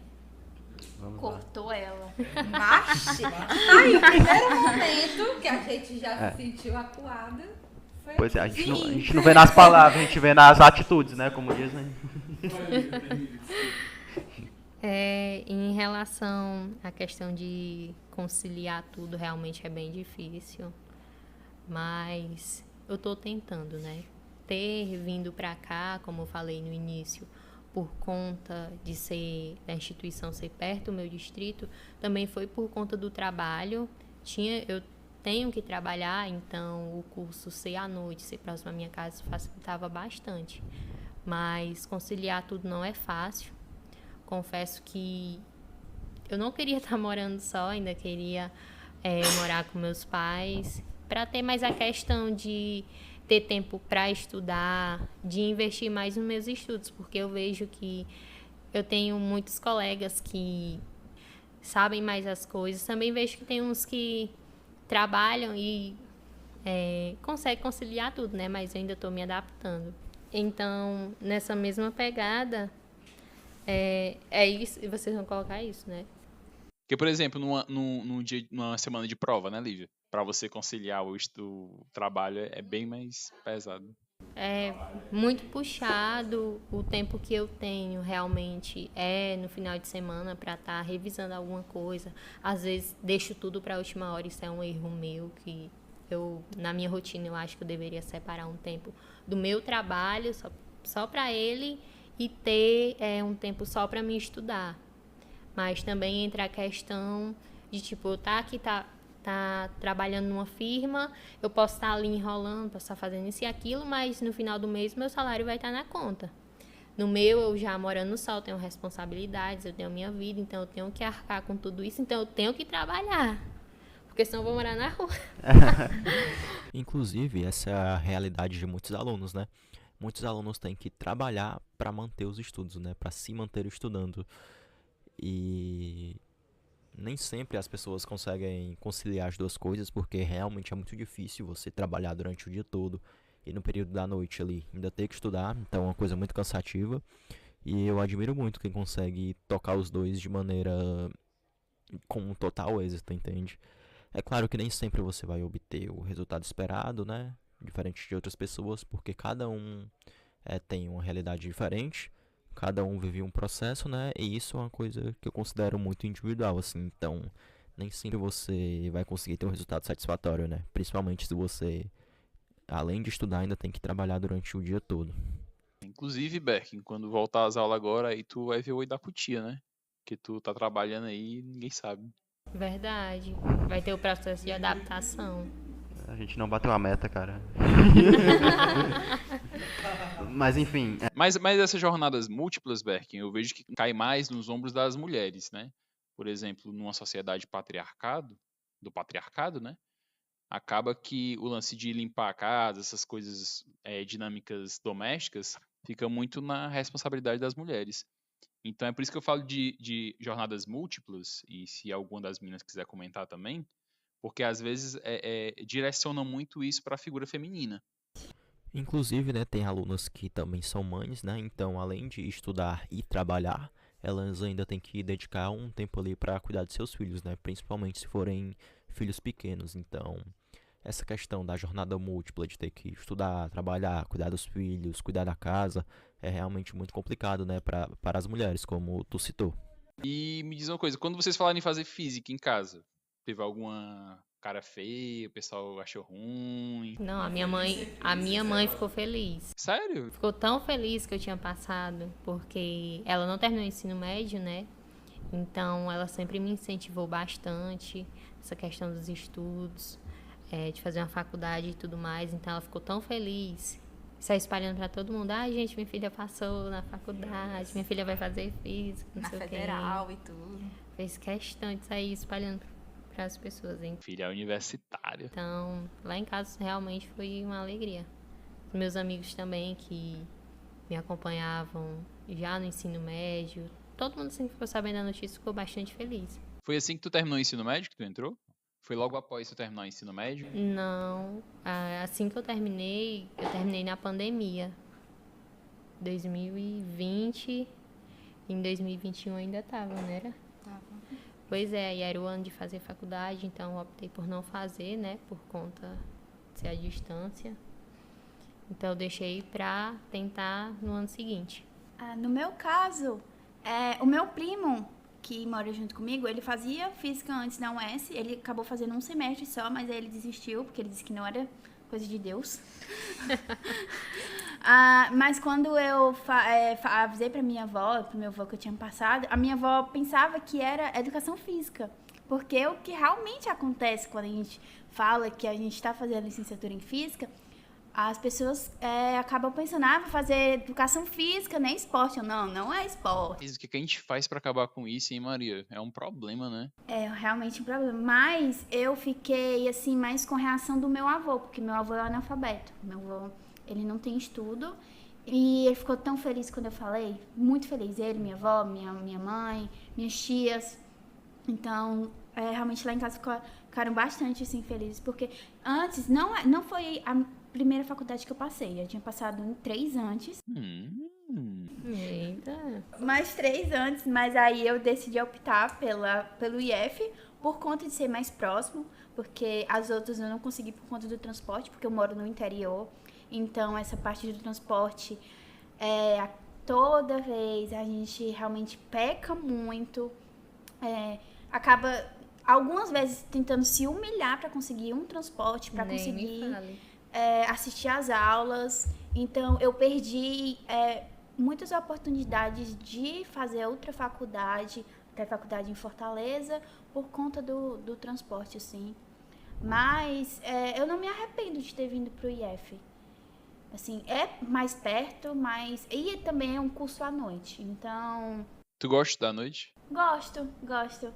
Cortou ela. Mas, aí, o primeiro momento que a gente já se sentiu acuada foi Pois é, a gente não vê nas palavras, a gente vê nas atitudes, né? Como dizem. Em relação à questão de conciliar tudo, realmente é bem difícil. Mas eu tô tentando, né? Ter vindo pra cá, como eu falei no início, por conta de ser da instituição ser perto do meu distrito, também foi por conta do trabalho. Eu tenho que trabalhar, então o curso ser à noite, ser próximo à minha casa, facilitava bastante. Mas conciliar tudo não é fácil. Confesso que eu não queria estar morando só, ainda queria morar com meus pais, para ter mais a questão de ter tempo para estudar, de investir mais nos meus estudos, porque eu vejo que eu tenho muitos colegas que sabem mais as coisas. Também vejo que tem uns que trabalham e conseguem conciliar tudo, né? Mas eu ainda estou me adaptando. Então, nessa mesma pegada, é isso, e vocês vão colocar isso, né? Porque, por exemplo, numa semana de prova, né, Lívia? Para você conciliar o trabalho é bem mais pesado. É muito puxado. O tempo que eu tenho realmente é no final de semana para estar revisando alguma coisa. Às vezes deixo tudo para a última hora, isso é um erro meu, que na minha rotina eu acho que eu deveria separar um tempo do meu trabalho só para ele e ter um tempo só para mim estudar. Mas também entra a questão de, tipo, eu estar aqui, tá trabalhando numa firma, eu posso estar ali enrolando, posso estar fazendo isso e aquilo, mas no final do mês meu salário vai estar na conta. No meu, eu já morando só, eu tenho responsabilidades, eu tenho minha vida, então eu tenho que arcar com tudo isso, então eu tenho que trabalhar, porque senão eu vou morar na rua. Inclusive, essa é a realidade de muitos alunos, né? Muitos alunos têm que trabalhar para manter os estudos, né? Para se manter estudando. E nem sempre as pessoas conseguem conciliar as duas coisas, porque realmente é muito difícil você trabalhar durante o dia todo e no período da noite ali ainda ter que estudar, então é uma coisa muito cansativa. E eu admiro muito quem consegue tocar os dois de maneira com um total êxito, entende? É claro que nem sempre você vai obter o resultado esperado, né? Diferente de outras pessoas, porque cada um tem uma realidade diferente. cada um vive um processo, né? E isso é uma coisa que eu considero muito individual, assim. Então, nem sempre você vai conseguir ter um resultado satisfatório, né? Principalmente se você, além de estudar, ainda tem que trabalhar durante o dia todo. Inclusive, Berk, quando voltar às aulas agora, aí tu vai ver o oi da putia, né? Que tu tá trabalhando aí e ninguém sabe. Verdade. Vai ter o processo de adaptação. A gente não bateu a meta, cara. Mas enfim, Mas essas jornadas múltiplas, Berk, eu vejo que cai mais nos ombros das mulheres, né? Por exemplo, numa sociedade do patriarcado, né? Acaba que o lance de limpar a casa, essas coisas, dinâmicas domésticas, fica muito na responsabilidade das mulheres. Então é por isso que eu falo de jornadas múltiplas, e se alguma das meninas quiser comentar também, porque às vezes direcionam muito isso para a figura feminina. Inclusive, né, tem alunas que também são mães, né? Então, além de estudar e trabalhar, elas ainda têm que dedicar um tempo ali para cuidar de seus filhos, né? Principalmente se forem filhos pequenos. Então, essa questão da jornada múltipla de ter que estudar, trabalhar, cuidar dos filhos, cuidar da casa, é realmente muito complicado, né, para as mulheres, como tu citou. E me diz uma coisa, quando vocês falaram em fazer física em casa, teve alguma cara feia, o pessoal achou ruim? Não, a minha mãe ficou feliz. Sério? Ficou tão feliz que eu tinha passado, porque ela não terminou o ensino médio, né? Então, ela sempre me incentivou bastante, essa questão dos estudos, de fazer uma faculdade e tudo mais. Então, ela ficou tão feliz, saiu espalhando pra todo mundo. Ai, gente, minha filha passou na faculdade, minha filha vai fazer física, não Na sei o quê. federal e tudo. Fez questão de sair espalhando para as pessoas, hein? Filha universitária. Então, lá em casa realmente foi uma alegria. Os meus amigos também que me acompanhavam já no ensino médio, todo mundo assim que ficou sabendo da notícia ficou bastante feliz. Foi assim que tu terminou o ensino médio, que tu entrou? Foi logo após tu terminar o ensino médio? Não, assim que eu terminei na pandemia. 2020, em 2021 ainda tava, não era? Tava. Pois é, e era o ano de fazer faculdade, então eu optei por não fazer, né, por conta de ser à distância. Então eu deixei pra tentar no ano seguinte. No meu caso, o meu primo, que mora junto comigo, ele fazia física antes da UES, ele acabou fazendo um semestre só, mas aí ele desistiu, porque ele disse que não era coisa de Deus. Mas quando eu avisei pra minha avó, pro meu avô que eu tinha passado, a minha avó pensava que era educação física. Porque o que realmente acontece quando a gente fala que a gente está fazendo licenciatura em física, as pessoas acabam pensando, vou fazer educação física, nem esporte. Não é esporte. Mas o que a gente faz pra acabar com isso, hein, Maria? É um problema, né? É realmente um problema. Mas eu fiquei, assim, mais com reação do meu avô, porque meu avô é analfabeto. Meu avô, ele não tem estudo. E ele ficou tão feliz quando eu falei. Muito feliz. Ele, minha avó, minha mãe, minhas tias. Então, realmente lá em casa ficaram bastante, assim, felizes. Porque antes, não foi a primeira faculdade que eu passei. Eu tinha passado em 3 antes. Eita. Mais 3 antes, mas aí eu decidi optar pelo IF por conta de ser mais próximo, porque as outras eu não consegui por conta do transporte, porque eu moro no interior. Então, essa parte do transporte, toda vez a gente realmente peca muito, acaba algumas vezes tentando se humilhar para conseguir um transporte, para conseguir assistir às aulas. Então, eu perdi muitas oportunidades de fazer outra faculdade, até faculdade em Fortaleza, por conta do transporte, assim. Mas eu não me arrependo de ter vindo pro IF. Assim, é mais perto, mas... E também é um curso à noite, então... Tu gosta da noite? Gosto.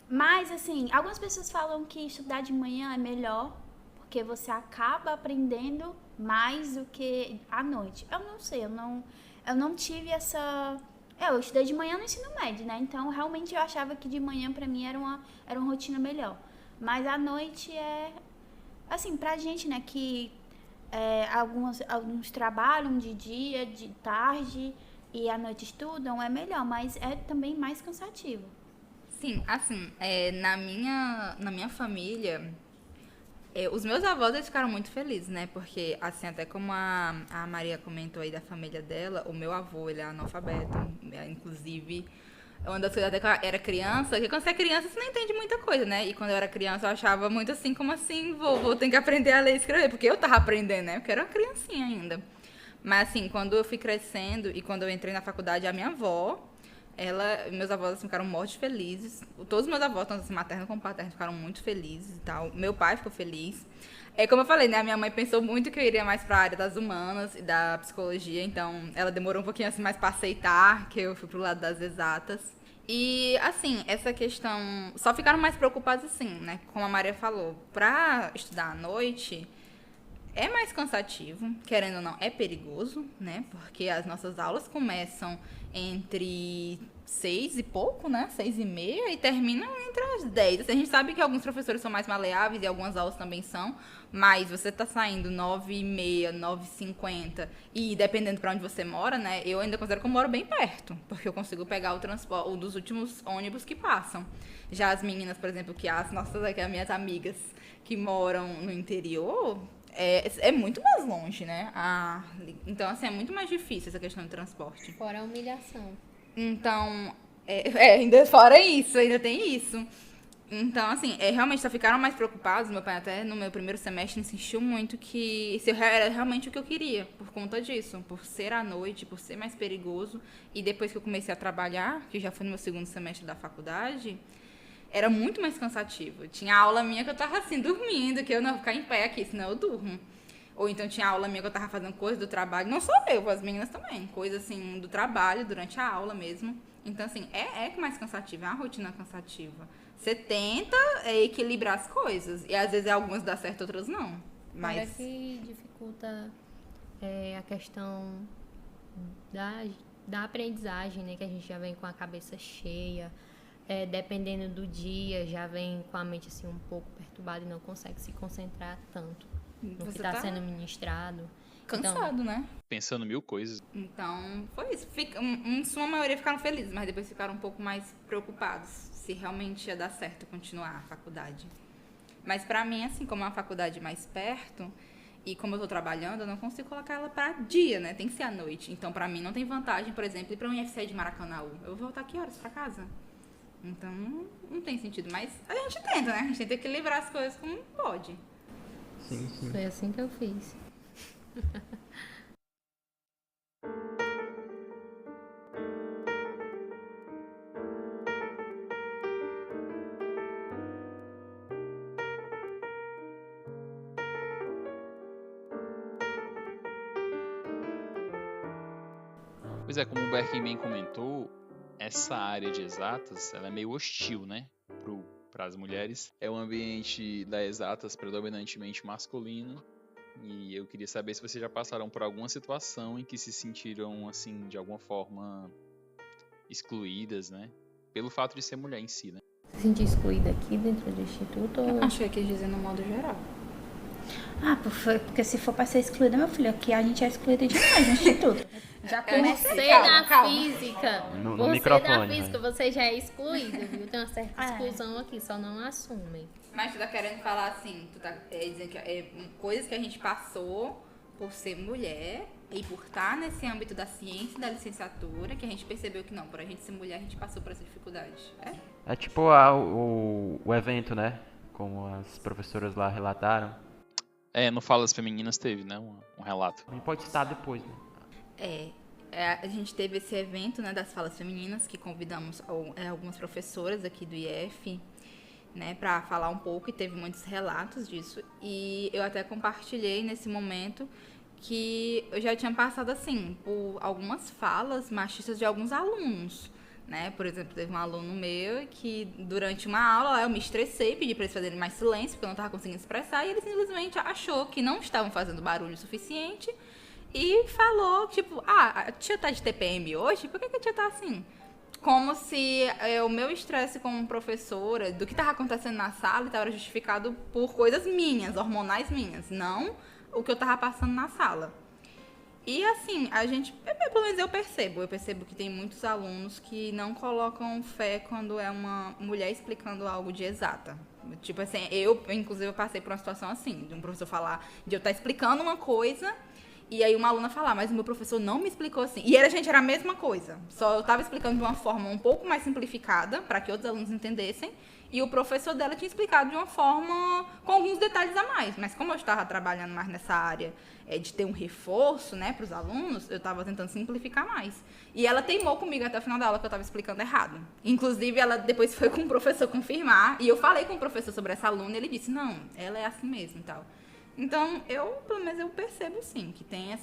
Mas, assim, algumas pessoas falam que estudar de manhã é melhor, porque você acaba aprendendo mais do que à noite. Eu não sei, eu não tive essa... Eu estudei de manhã no ensino médio, né? Então, realmente, eu achava que de manhã, pra mim, era uma rotina melhor. Mas à noite assim, pra gente, né, que alguns trabalham de dia, de tarde, e à noite estudam, é melhor, mas é também mais cansativo. Sim, assim, na minha família, Os meus avós, eles ficaram muito felizes, né? Porque, assim, até como a Maria comentou aí da família dela, o meu avô, ele é analfabeto. Inclusive, uma das coisas até que eu era criança, porque quando você é criança, você não entende muita coisa, né? E quando eu era criança, eu achava muito assim, como assim, vou ter que aprender a ler e escrever? Porque eu tava aprendendo, né? Porque eu era uma criancinha ainda. Mas, assim, quando eu fui crescendo e quando eu entrei na faculdade, a minha avó... meus avós assim, ficaram mortos felizes. Todos os meus avós, tanto assim, materno como paterno, ficaram muito felizes e tal. Meu pai ficou feliz. Como eu falei, né? A minha mãe pensou muito que eu iria mais pra área das humanas e da psicologia. Então, ela demorou um pouquinho assim mais pra aceitar que eu fui pro lado das exatas. E, assim, essa questão... Só ficaram mais preocupados, assim, né? Como a Maria falou, pra estudar à noite... É mais cansativo, querendo ou não, é perigoso, né? Porque as nossas aulas começam entre 6 e pouco, né? 6:30 e terminam entre as 10. Assim, a gente sabe que alguns professores são mais maleáveis e algumas aulas também são, mas você tá saindo 9:30, 9:50 e dependendo pra onde você mora, né? Eu ainda considero que eu moro bem perto, porque eu consigo pegar o transporte, um dos últimos ônibus que passam. Já as meninas, por exemplo, aqui as minhas amigas que moram no interior... É muito mais longe, né? Então, assim, é muito mais difícil essa questão do transporte. Fora a humilhação. Então, ainda fora isso, ainda tem isso. Então, assim, realmente só ficaram mais preocupados. Meu pai até no meu primeiro semestre insistiu muito que se era realmente o que eu queria, por conta disso. Por ser à noite, por ser mais perigoso. E depois que eu comecei a trabalhar, que já foi no meu segundo semestre da faculdade... Era muito mais cansativo. Tinha aula minha que eu tava assim, dormindo, que eu não vou ficar em pé aqui, senão eu durmo. Ou então tinha aula minha que eu tava fazendo coisa do trabalho, não só eu, as meninas também. Coisa assim, do trabalho, durante a aula mesmo. Então, assim, é mais cansativo, é uma rotina cansativa. Você tenta equilibrar as coisas. E às vezes algumas dá certo, outras não. Mas... Parece que dificulta a questão da aprendizagem, né? Que a gente já vem com a cabeça cheia. Dependendo do dia, já vem com a mente assim um pouco perturbada e não consegue se concentrar tanto no que está sendo ministrado. Cansado, né? Pensando mil coisas. Então, foi isso. Em sua maioria ficaram felizes, mas depois ficaram um pouco mais preocupados se realmente ia dar certo continuar a faculdade. Mas pra mim, assim, como é uma faculdade mais perto, e como eu tô trabalhando, eu não consigo colocar ela pra dia, né? Tem que ser à noite. Então, pra mim, não tem vantagem, por exemplo, ir pra UniFCE de Maracanãú. Eu vou voltar que horas pra casa? Então, não tem sentido. Mas a gente tenta, né? A gente tenta equilibrar as coisas como pode. Sim. Foi assim que eu fiz. Pois é, como o Berkin bem comentou, essa área de exatas, ela é meio hostil, né? Para as mulheres. É um ambiente da exatas predominantemente masculino. E eu queria saber se vocês já passaram por alguma situação em que se sentiram, assim, de alguma forma excluídas, né? Pelo fato de ser mulher em si, né? Se sentir excluída aqui dentro do instituto? Ou... Acho que eu quis dizer no modo geral. Porque se for pra ser excluída, meu filho, aqui a gente é excluída demais no instituto. Já Você calma, da calma. física, No você microfone, da física, né? você já é excluída, viu? Tem uma certa exclusão aqui, só não assumem. Mas tu tá querendo falar assim, tu tá dizendo que coisas que a gente passou por ser mulher e por estar nesse âmbito da ciência e da licenciatura, que a gente percebeu que não, por a gente ser mulher, a gente passou por essa dificuldade. É tipo o evento, né? Como as professoras lá relataram. No Falas Femininas teve, né? Um relato. E pode citar depois, né? A gente teve esse evento, né, das falas femininas, que convidamos algumas professoras aqui do IF, né, para falar um pouco, e teve muitos relatos disso. E eu até compartilhei nesse momento que eu já tinha passado, assim, por algumas falas machistas de alguns alunos, né? Por exemplo, teve um aluno meu que durante uma aula eu me estressei, pedi para eles fazerem mais silêncio, porque eu não estava conseguindo expressar, e ele simplesmente achou que não estavam fazendo barulho o suficiente e falou, tipo, a tia tá de TPM hoje? Por que a tia tá assim? Como se o meu estresse como professora, do que estava acontecendo na sala, estava justificado por coisas minhas, hormonais minhas, não o que eu estava passando na sala. E assim, a gente, pelo menos eu percebo que tem muitos alunos que não colocam fé quando é uma mulher explicando algo de exata. Tipo assim, inclusive, eu passei por uma situação assim, de um professor falar, de eu estar explicando uma coisa, e aí uma aluna falar, mas o meu professor não me explicou assim. E era a mesma coisa, só eu estava explicando de uma forma um pouco mais simplificada, para que outros alunos entendessem, e o professor dela tinha explicado de uma forma com alguns detalhes a mais. Mas como eu estava trabalhando mais nessa área de ter um reforço, né, para os alunos, eu estava tentando simplificar mais. E ela teimou comigo até o final da aula que eu estava explicando errado. Inclusive, ela depois foi com o professor confirmar, e eu falei com o professor sobre essa aluna, e ele disse, não, ela é assim mesmo e tal. Então, pelo menos eu percebo sim, que tem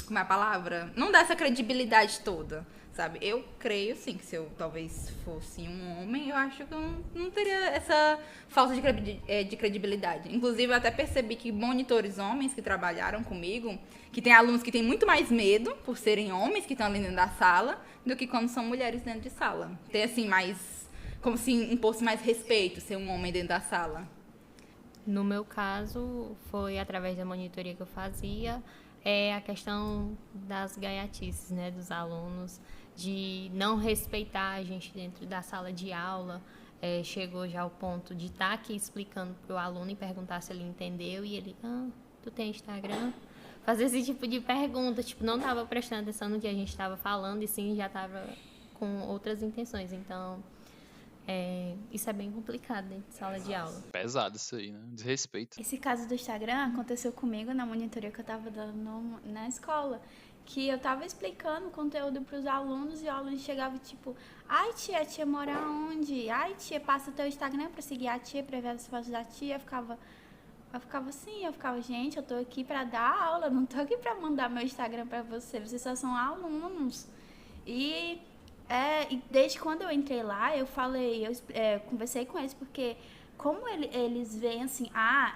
como é a palavra? Não dá essa credibilidade toda, sabe? Eu creio, sim, que se eu talvez fosse um homem, eu acho que eu não teria essa falta de credibilidade. Inclusive, eu até percebi que monitores homens que trabalharam comigo, que tem alunos que têm muito mais medo por serem homens que estão ali dentro da sala, do que quando são mulheres dentro de sala. Tem, assim, como se imposse mais respeito ser um homem dentro da sala. No meu caso, foi através da monitoria que eu fazia, a questão das gaiatices, né, dos alunos, de não respeitar a gente dentro da sala de aula. Chegou já ao ponto de estar aqui explicando para o aluno e perguntar se ele entendeu, e ele, tu tem Instagram? Fazer esse tipo de pergunta, não estava prestando atenção no que a gente estava falando, e sim, já estava com outras intenções. Então, isso é bem complicado dentro de sala de aula. Pesado isso aí, né? Desrespeito. Esse caso do Instagram aconteceu comigo na monitoria que eu tava dando na escola, que eu tava explicando o conteúdo pros alunos e o aluno chegava tipo, ai tia mora onde? Ai tia, passa o teu Instagram pra seguir a tia, pra ver as fotos da tia. Eu ficava assim, gente, eu tô aqui pra dar aula, não tô aqui pra mandar meu Instagram pra vocês só são alunos. E desde quando eu entrei lá, eu conversei com eles, porque como eles veem assim,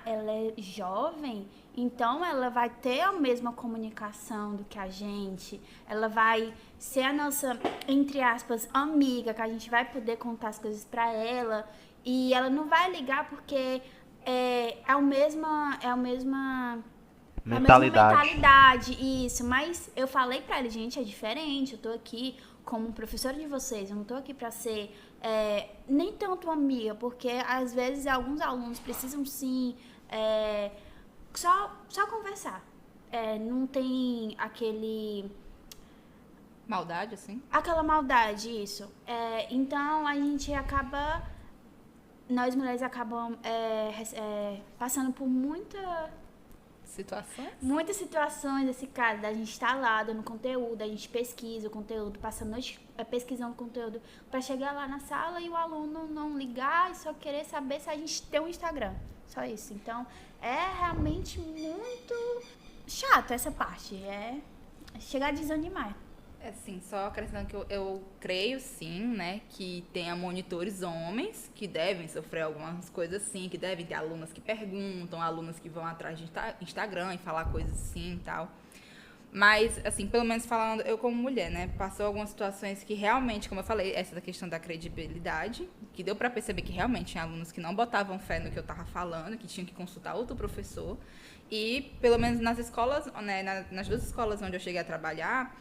ela é jovem, então ela vai ter a mesma comunicação do que a gente, ela vai ser a nossa, entre aspas, amiga, que a gente vai poder contar as coisas pra ela, e ela não vai ligar porque é a mesma mentalidade, isso, mas eu falei pra ele, gente, é diferente, eu tô aqui como professora de vocês, eu não tô aqui pra ser nem tanto amiga, porque às vezes alguns alunos precisam sim só conversar, não tem maldade, assim? Aquela maldade, isso. Então a gente nós mulheres acabamos passando por muitas situações, esse caso da gente estar lá dando conteúdo, a gente pesquisa o conteúdo, passa a noite pesquisando o conteúdo para chegar lá na sala e o aluno não ligar e só querer saber se a gente tem um Instagram. Só isso. Então, é realmente muito chato essa parte. Chega a desanimar. Assim, só acrescentando que eu creio, sim, né, que tenha monitores homens que devem sofrer algumas coisas assim, que devem ter alunas que perguntam, alunas que vão atrás de Instagram e falar coisas assim e tal. Mas, assim, pelo menos falando, eu como mulher, né, passou algumas situações que realmente, como eu falei, essa da questão da credibilidade, que deu pra perceber que realmente tinha alunos que não botavam fé no que eu tava falando, que tinham que consultar outro professor. E, pelo menos nas escolas, né, nas duas escolas onde eu cheguei a trabalhar,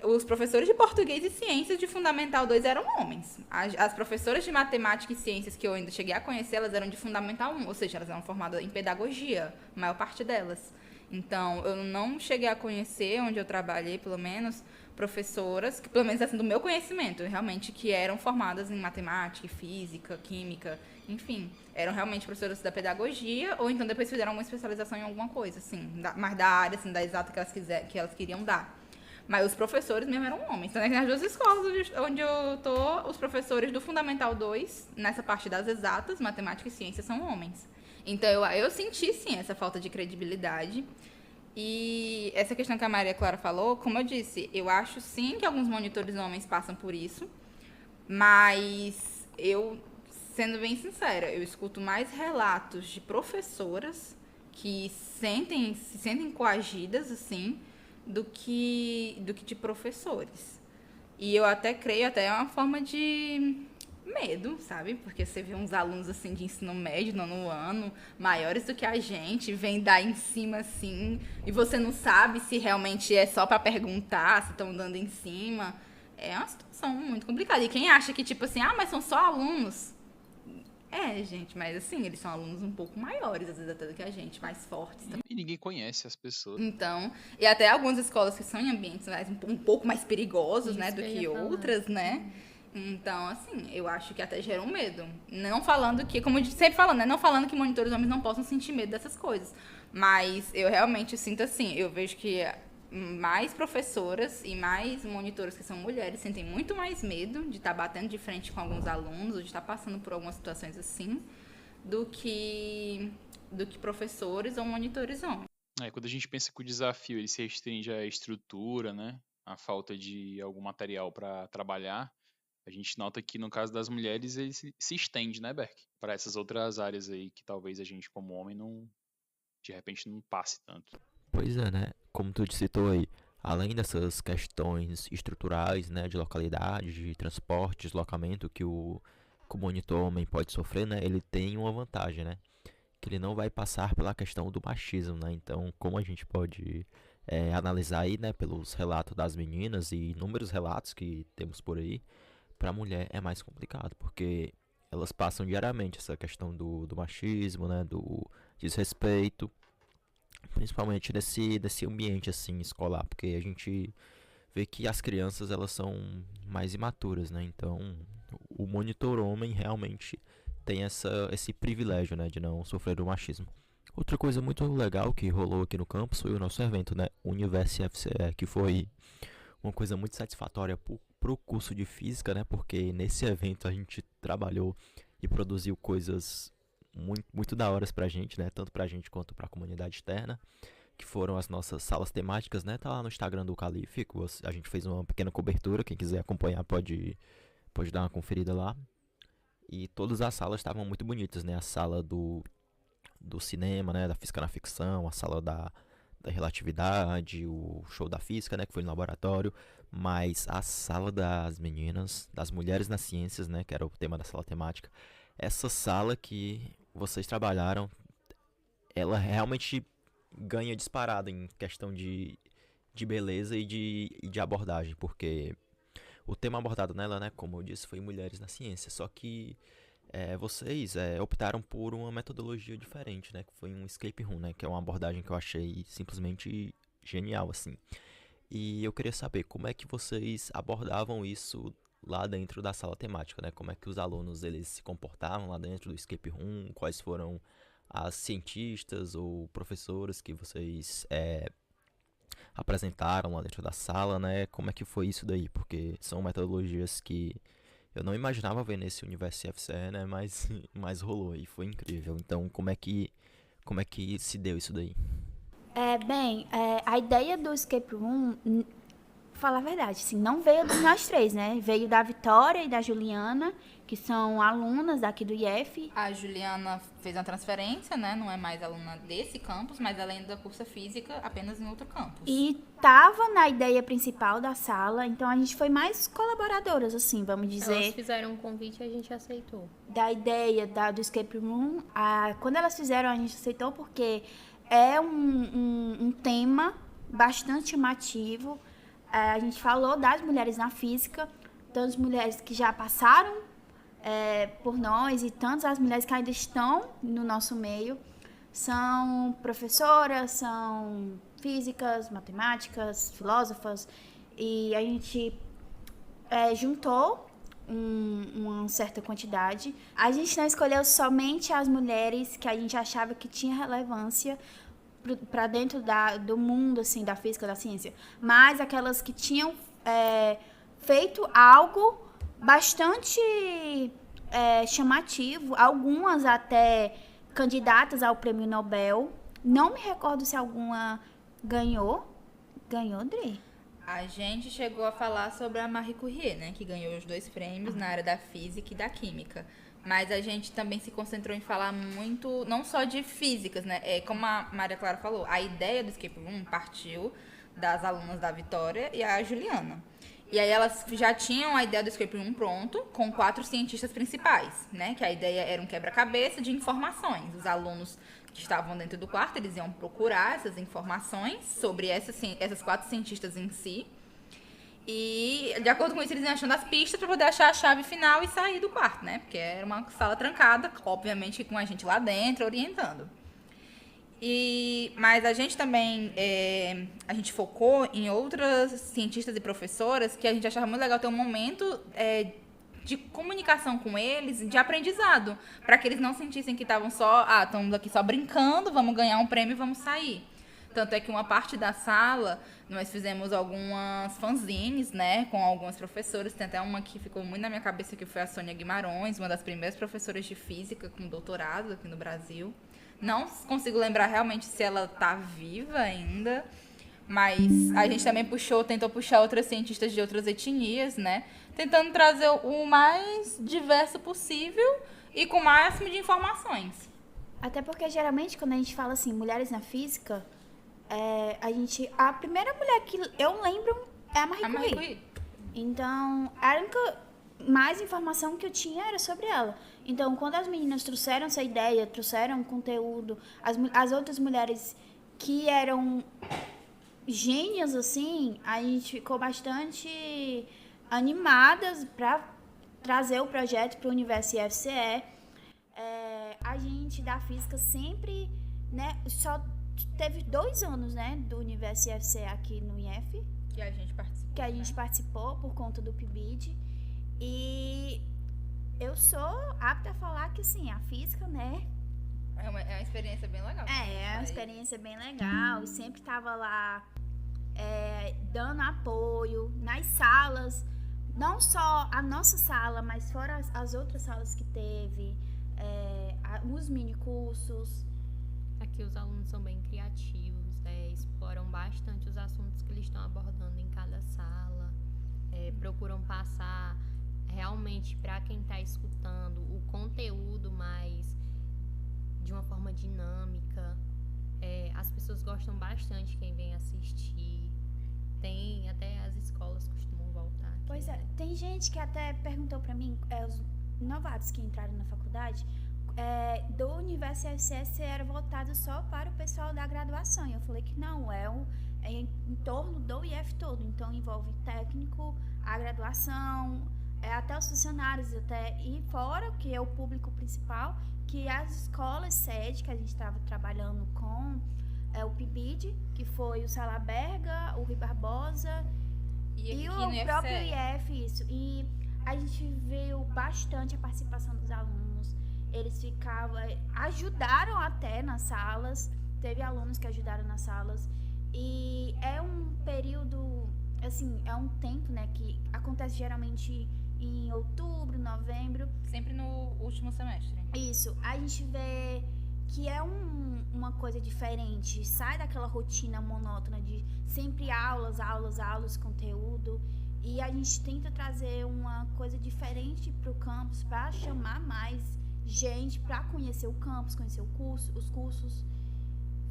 os professores de português e ciências de Fundamental 2 eram homens. As professoras de matemática e ciências que eu ainda cheguei a conhecer, elas eram de Fundamental 1, ou seja, elas eram formadas em pedagogia, a maior parte delas. Então, eu não cheguei a conhecer, onde eu trabalhei, pelo menos, professoras, que pelo menos assim, do meu conhecimento, realmente, que eram formadas em matemática, física, química, enfim, eram realmente professoras da pedagogia, ou então depois fizeram uma especialização em alguma coisa, assim, mas da área, assim, da exata que elas queriam dar. Mas os professores mesmo eram homens. Então, nas duas escolas onde eu tô, os professores do Fundamental 2, nessa parte das exatas, matemática e ciência, são homens. Então, eu senti, sim, essa falta de credibilidade. E essa questão que a Maria Clara falou, como eu disse, eu acho, sim, que alguns monitores homens passam por isso. Mas eu, sendo bem sincera, eu escuto mais relatos de professoras que se sentem coagidas, assim, do que de professores. E eu até creio, até é uma forma de medo, sabe? Porque você vê uns alunos, assim, de ensino médio, nono ano, maiores do que a gente, vem dar em cima, assim, e você não sabe se realmente é só pra perguntar, se estão dando em cima. É uma situação muito complicada. E quem acha que, tipo assim, mas são só alunos... gente, mas assim, eles são alunos um pouco maiores, às vezes até do que a gente, mais fortes também. E ninguém conhece as pessoas. Então, e até algumas escolas que são em ambientes um pouco mais perigosos, Isso né, do que eu que ia falar. outras, né? Então, assim, eu acho que até gera um medo. Não falando que, como eu sempre falando, né, não falando que monitores homens não possam sentir medo dessas coisas. Mas eu realmente sinto assim, eu vejo que mais professoras e mais monitoras que são mulheres sentem muito mais medo de estar batendo de frente com alguns alunos ou de estar passando por algumas situações assim do que professores ou monitores homens. Quando a gente pensa que o desafio ele se restringe à estrutura, né, à falta de algum material para trabalhar, a gente nota que no caso das mulheres ele se estende, né, Berk, para essas outras áreas aí que talvez a gente como homem não, de repente não passe tanto. Pois é, né? Como tu citou aí, além dessas questões estruturais, né, de localidade, de transporte, deslocamento que o monitor homem pode sofrer, né, ele tem uma vantagem, né, que ele não vai passar pela questão do machismo, né. Então, como a gente pode analisar aí, né, pelos relatos das meninas e inúmeros relatos que temos por aí, para a mulher é mais complicado, porque elas passam diariamente essa questão do machismo, né, do desrespeito, principalmente desse ambiente assim escolar, porque a gente vê que as crianças elas são mais imaturas, né? Então o monitor homem realmente tem esse privilégio, né, de não sofrer do machismo. Outra coisa muito legal que rolou aqui no campus foi o nosso evento, né, Universo FCE, que foi uma coisa muito satisfatória pro curso de física, né, porque nesse evento a gente trabalhou e produziu coisas muito da hora pra gente, né? Tanto pra gente quanto pra comunidade externa, que foram as nossas salas temáticas, né? Tá lá no Instagram do Calife, a gente fez uma pequena cobertura, quem quiser acompanhar pode dar uma conferida lá. E todas as salas estavam muito bonitas, né? A sala do cinema, né? Da física na ficção, a sala da relatividade, o show da física, né? Que foi no laboratório, mas a sala das meninas, das mulheres nas ciências, né? Que era o tema da sala temática. Essa sala que vocês trabalharam, ela realmente ganha disparado em questão de beleza e de abordagem, porque o tema abordado nela, né, como eu disse, foi mulheres na ciência, só que vocês optaram por uma metodologia diferente, né, que foi um escape room, né, que é uma abordagem que eu achei simplesmente genial, assim. E eu queria saber como é que vocês abordavam isso lá dentro da sala temática, né? Como é que os alunos eles se comportavam lá dentro do escape room, quais foram as cientistas ou professoras que vocês apresentaram lá dentro da sala, né? Como é que foi isso daí? Porque são metodologias que eu não imaginava ver nesse universo FCE, né? Mas rolou e foi incrível. Então, como é que se deu isso daí? A ideia do escape room, falar a verdade, assim, não veio de nós três, né? Veio da Vitória e da Juliana, que são alunas daqui do IF. A Juliana fez uma transferência, né? Não é mais aluna desse campus, mas ela ainda cursa física apenas em outro campus. E tava na ideia principal da sala, então a gente foi mais colaboradoras, assim, vamos dizer. Elas fizeram um convite e a gente aceitou. Da ideia do escape room, quando elas fizeram, a gente aceitou porque é um tema bastante chamativo. A gente falou das mulheres na física, tantas mulheres que já passaram por nós e tantas as mulheres que ainda estão no nosso meio. São professoras, são físicas, matemáticas, filósofas, e a gente juntou uma certa quantidade. A gente não escolheu somente as mulheres que a gente achava que tinha relevância para dentro do mundo assim, da física, da ciência, mas aquelas que tinham feito algo bastante chamativo, algumas até candidatas ao Prêmio Nobel. Não me recordo se alguma ganhou. Ganhou, Dri? A gente chegou a falar sobre a Marie Curie, né, que ganhou os 2 prêmios na área da física e da química. Mas a gente também se concentrou em falar muito, não só de físicas, né? Como a Maria Clara falou, a ideia do escape room partiu das alunas da Vitória e a Juliana. E aí elas já tinham a ideia do Escape Room pronto, com 4 cientistas principais, né? Que a ideia era um quebra-cabeça de informações. Os alunos que estavam dentro do quarto, eles iam procurar essas informações sobre essas 4 cientistas em si. E, de acordo com isso, eles iam achando as pistas para poder achar a chave final e sair do quarto, né? Porque era uma sala trancada, obviamente com a gente lá dentro, orientando. Mas a gente também, a gente focou em outras cientistas e professoras que a gente achava muito legal ter um momento de comunicação com eles, de aprendizado, para que eles não sentissem que estavam estamos aqui só brincando, vamos ganhar um prêmio e vamos sair. Tanto é que uma parte da sala, nós fizemos algumas fanzines, né, com algumas professoras. Tem até uma que ficou muito na minha cabeça, que foi a Sônia Guimarães, uma das primeiras professoras de física com doutorado aqui no Brasil. Não consigo lembrar realmente se ela está viva ainda, mas a gente também tentou puxar outras cientistas de outras etnias, né? Tentando trazer o mais diverso possível e com o máximo de informações. Até porque, geralmente, quando a gente fala assim, mulheres na física, a primeira mulher que eu lembro é a Marie Curie. Então, a única mais informação que eu tinha era sobre ela. Então, quando as meninas trouxeram essa ideia, trouxeram conteúdo, as outras mulheres que eram gênias, assim, a gente ficou bastante animadas para trazer o projeto para o Universo IFCE. A gente da física sempre, né, só teve 2 anos, né, do Universo IFCE aqui no IF. Que a gente participou por conta do PIBID. E eu sou apta a falar que, assim, a física, né? É uma experiência bem legal. É uma experiência bem legal. E sempre tava lá dando apoio nas salas. Não só a nossa sala, mas fora as outras salas que teve. Os mini-cursos. Aqui os alunos são bem criativos, exploram bastante os assuntos que eles estão abordando em cada sala. Procuram passar realmente para quem está escutando o conteúdo mais de uma forma dinâmica. As pessoas gostam bastante, quem vem assistir. Tem até as escolas costumam voltar aqui, Pois é, né? tem gente que até perguntou para mim, os novatos que entraram na faculdade, do Universo IFCE era voltado só para o pessoal da graduação. E eu falei que não, é em torno do IF todo. Então envolve técnico, a graduação, até os funcionários, e fora, que é o público principal, que as escolas sede, que a gente estava trabalhando com o PIBID, que foi o Salaberga, o Rui Barbosa e o próprio IF, isso. E a gente viu bastante a participação dos alunos. Eles ajudaram até nas salas, teve alunos que ajudaram nas salas. E é um período, assim, é um tempo, né, que acontece geralmente em outubro, novembro. Sempre no último semestre. Isso, a gente vê que é uma coisa diferente, sai daquela rotina monótona de sempre aulas, conteúdo, e a gente tenta trazer uma coisa diferente para o campus, para chamar mais gente, para conhecer o campus, conhecer os cursos.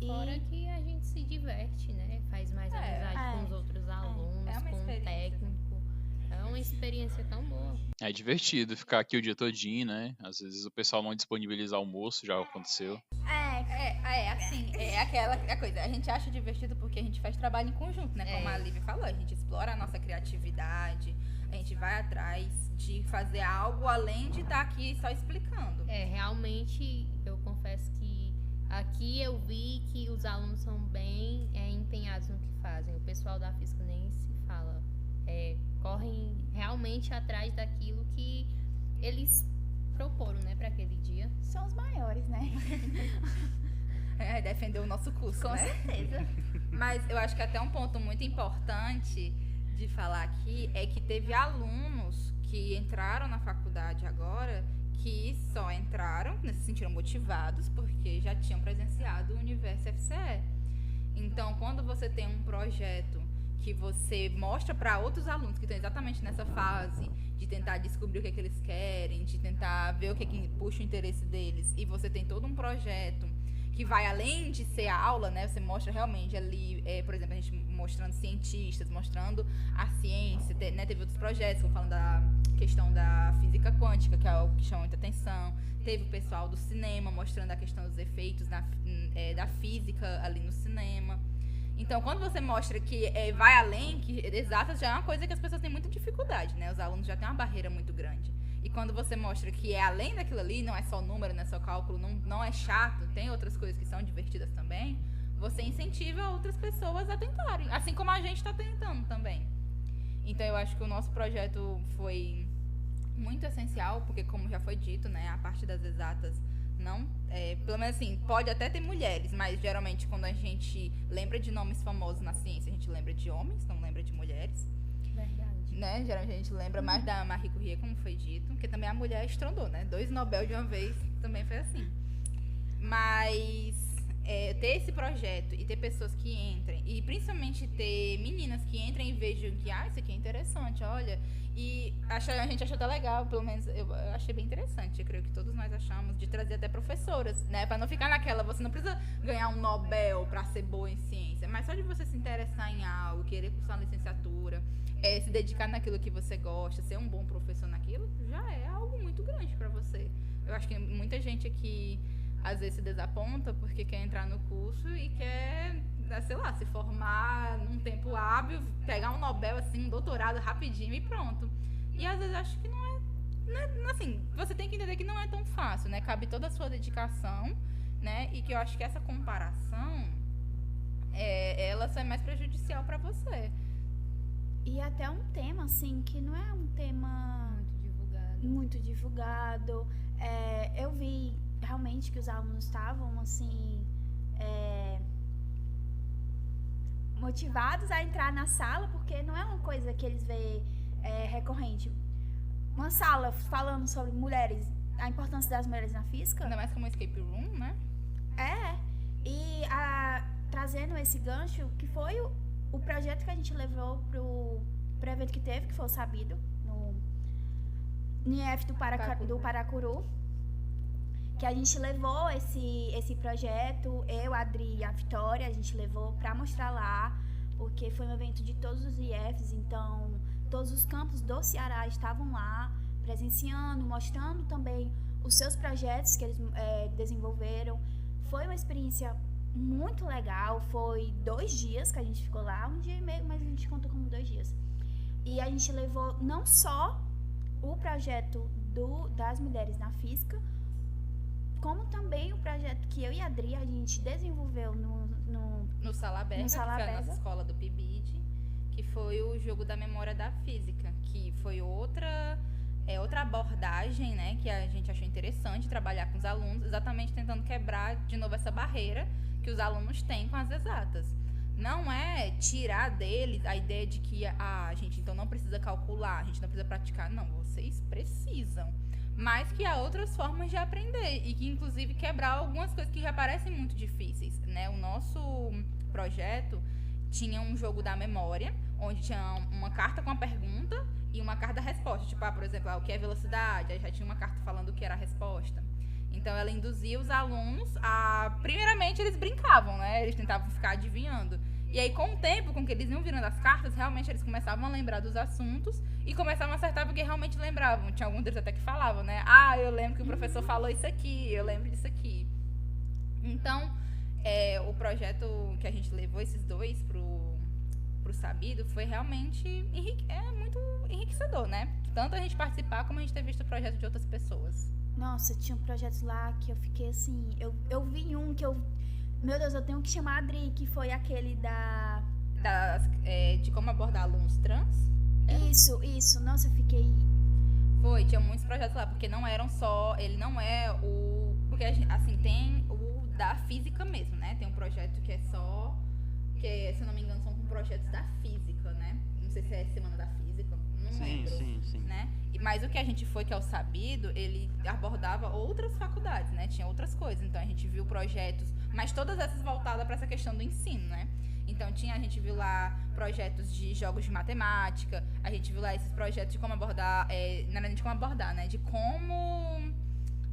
Fora que a gente se diverte, né? Faz mais amizade com os outros alunos, com o técnico. É uma experiência tão boa. É divertido ficar aqui o dia todinho, né? Às vezes o pessoal não disponibiliza almoço, já aconteceu. É aquela coisa. A gente acha divertido porque a gente faz trabalho em conjunto, né? Como a Lívia falou, a gente explora a nossa criatividade, a gente vai atrás de fazer algo além de estar aqui só explicando. Realmente, eu confesso que aqui eu vi que os alunos são bem empenhados no que fazem. O pessoal da física nem se fala. Correm realmente atrás daquilo que eles proporam, né, para aquele dia. São os maiores, né? Defender o nosso curso, Com né? certeza. Mas eu acho que até um ponto muito importante de falar aqui é que teve alunos que entraram na faculdade agora que só entraram, se sentiram motivados porque já tinham presenciado o Universo IFCE. Então, quando você tem um projeto que você mostra para outros alunos que estão exatamente nessa fase de tentar descobrir o que é que eles querem, de tentar ver o que é que puxa o interesse deles, e você tem todo um projeto que vai além de ser a aula, né? Você mostra realmente ali, por exemplo, a gente mostrando cientistas, mostrando a ciência, né? Teve outros projetos, como falando da questão da física quântica, que é algo que chama muita atenção. Teve o pessoal do cinema mostrando a questão dos efeitos da física ali no cinema. Então, quando você mostra que vai além, que exatas já é uma coisa que as pessoas têm muita dificuldade, né? Os alunos já têm uma barreira muito grande. E quando você mostra que é além daquilo ali, não é só número, não é só cálculo, não é chato, tem outras coisas que são divertidas também, você incentiva outras pessoas a tentarem, assim como a gente está tentando também. Então eu acho que o nosso projeto foi muito essencial, porque como já foi dito, né, a parte das exatas não, pelo menos assim, pode até ter mulheres, mas geralmente quando a gente lembra de nomes famosos na ciência, a gente lembra de homens, não lembra de mulheres. Verdade. Né? Geralmente a gente lembra mais da Marie Curie, como foi dito, porque também a mulher estrondou, né? 2 Nobel de uma vez, também foi assim. Mas ter esse projeto e ter pessoas que entrem, e principalmente ter meninas que entrem e vejam que, isso aqui é interessante, olha, e a gente achou até legal, pelo menos eu achei bem interessante, eu creio que todos nós achamos, de trazer até professoras, né? Pra não ficar naquela, você não precisa ganhar um Nobel pra ser boa em ciência, mas só de você se interessar em algo, querer cursar uma licenciatura, se dedicar naquilo que você gosta, ser um bom professor naquilo, já é algo muito grande pra você. Eu acho que muita gente aqui às vezes se desaponta porque quer entrar no curso e quer, sei lá, se formar num tempo hábil, pegar um Nobel, assim, um doutorado rapidinho e pronto. E às vezes acho que não é assim, você tem que entender que não é tão fácil, né? Cabe toda a sua dedicação, né? E que eu acho que essa comparação, ela só é mais prejudicial pra você. E até um tema, assim, que não é um tema muito divulgado. Eu vi realmente que os alunos estavam, assim, motivados a entrar na sala, porque não é uma coisa que eles veem recorrente. Uma sala falando sobre mulheres, a importância das mulheres na física. Ainda mais como escape room, né? E trazendo esse gancho, que foi o projeto que a gente levou pro evento que teve, que foi o Sabido, no IF do Paracuru, que a gente levou esse projeto, eu, a Adri e a Vitória, a gente levou para mostrar lá, porque foi um evento de todos os IFs, então todos os campos do Ceará estavam lá, presenciando, mostrando também os seus projetos que eles desenvolveram. Foi uma experiência muito legal, foi 2 dias que a gente ficou lá, 1 dia e meio, mas a gente contou como 2 dias. E a gente levou não só o projeto das mulheres na física, como também o projeto que eu e a Adri, a gente desenvolveu no Salaberga, que foi a nossa escola do PIBID, que foi o jogo da memória da física, que foi outra abordagem, né, que a gente achou interessante trabalhar com os alunos, exatamente tentando quebrar de novo essa barreira que os alunos têm com as exatas. Não é tirar deles a ideia de que a gente então não precisa calcular, a gente não precisa praticar. Não, vocês precisam. Mas que há outras formas de aprender e que, inclusive, quebrar algumas coisas que já parecem muito difíceis, né? O nosso projeto tinha um jogo da memória, onde tinha uma carta com a pergunta e uma carta resposta. Tipo, por exemplo, o que é velocidade? Aí já tinha uma carta falando o que era a resposta. Então, ela induzia os alunos a... Primeiramente, eles brincavam, né? Eles tentavam ficar adivinhando. E aí, com o tempo, com que eles iam virando as cartas, realmente eles começavam a lembrar dos assuntos e começavam a acertar porque realmente lembravam. Tinha alguns deles até que falavam, né? Eu lembro que o professor falou isso aqui, eu lembro disso aqui. Então, o projeto que a gente levou esses 2 pro Sabido foi realmente muito enriquecedor, né? Tanto a gente participar como a gente ter visto o projeto de outras pessoas. Nossa, tinha projetos lá que eu fiquei assim... Eu vi um que eu... Meu Deus, eu tenho que chamar a Adri, que foi aquele de como abordar alunos trans? Isso. Nossa, eu fiquei... Tinha muitos projetos lá, porque não eram só... Ele não é o... Porque, assim, tem o da física mesmo, né? Tem um projeto que é só... Que, se eu não me engano, são projetos da física, né? Não sei se é Semana da Física, não lembro. Sim. Né? Mas o que a gente foi, que é o Sabido, ele abordava outras faculdades, né? Tinha outras coisas. Então, a gente viu projetos, mas todas essas voltadas para essa questão do ensino, né? Então, a gente viu lá projetos de jogos de matemática, a gente viu lá esses projetos de como abordar, não era nem de como abordar, né? De como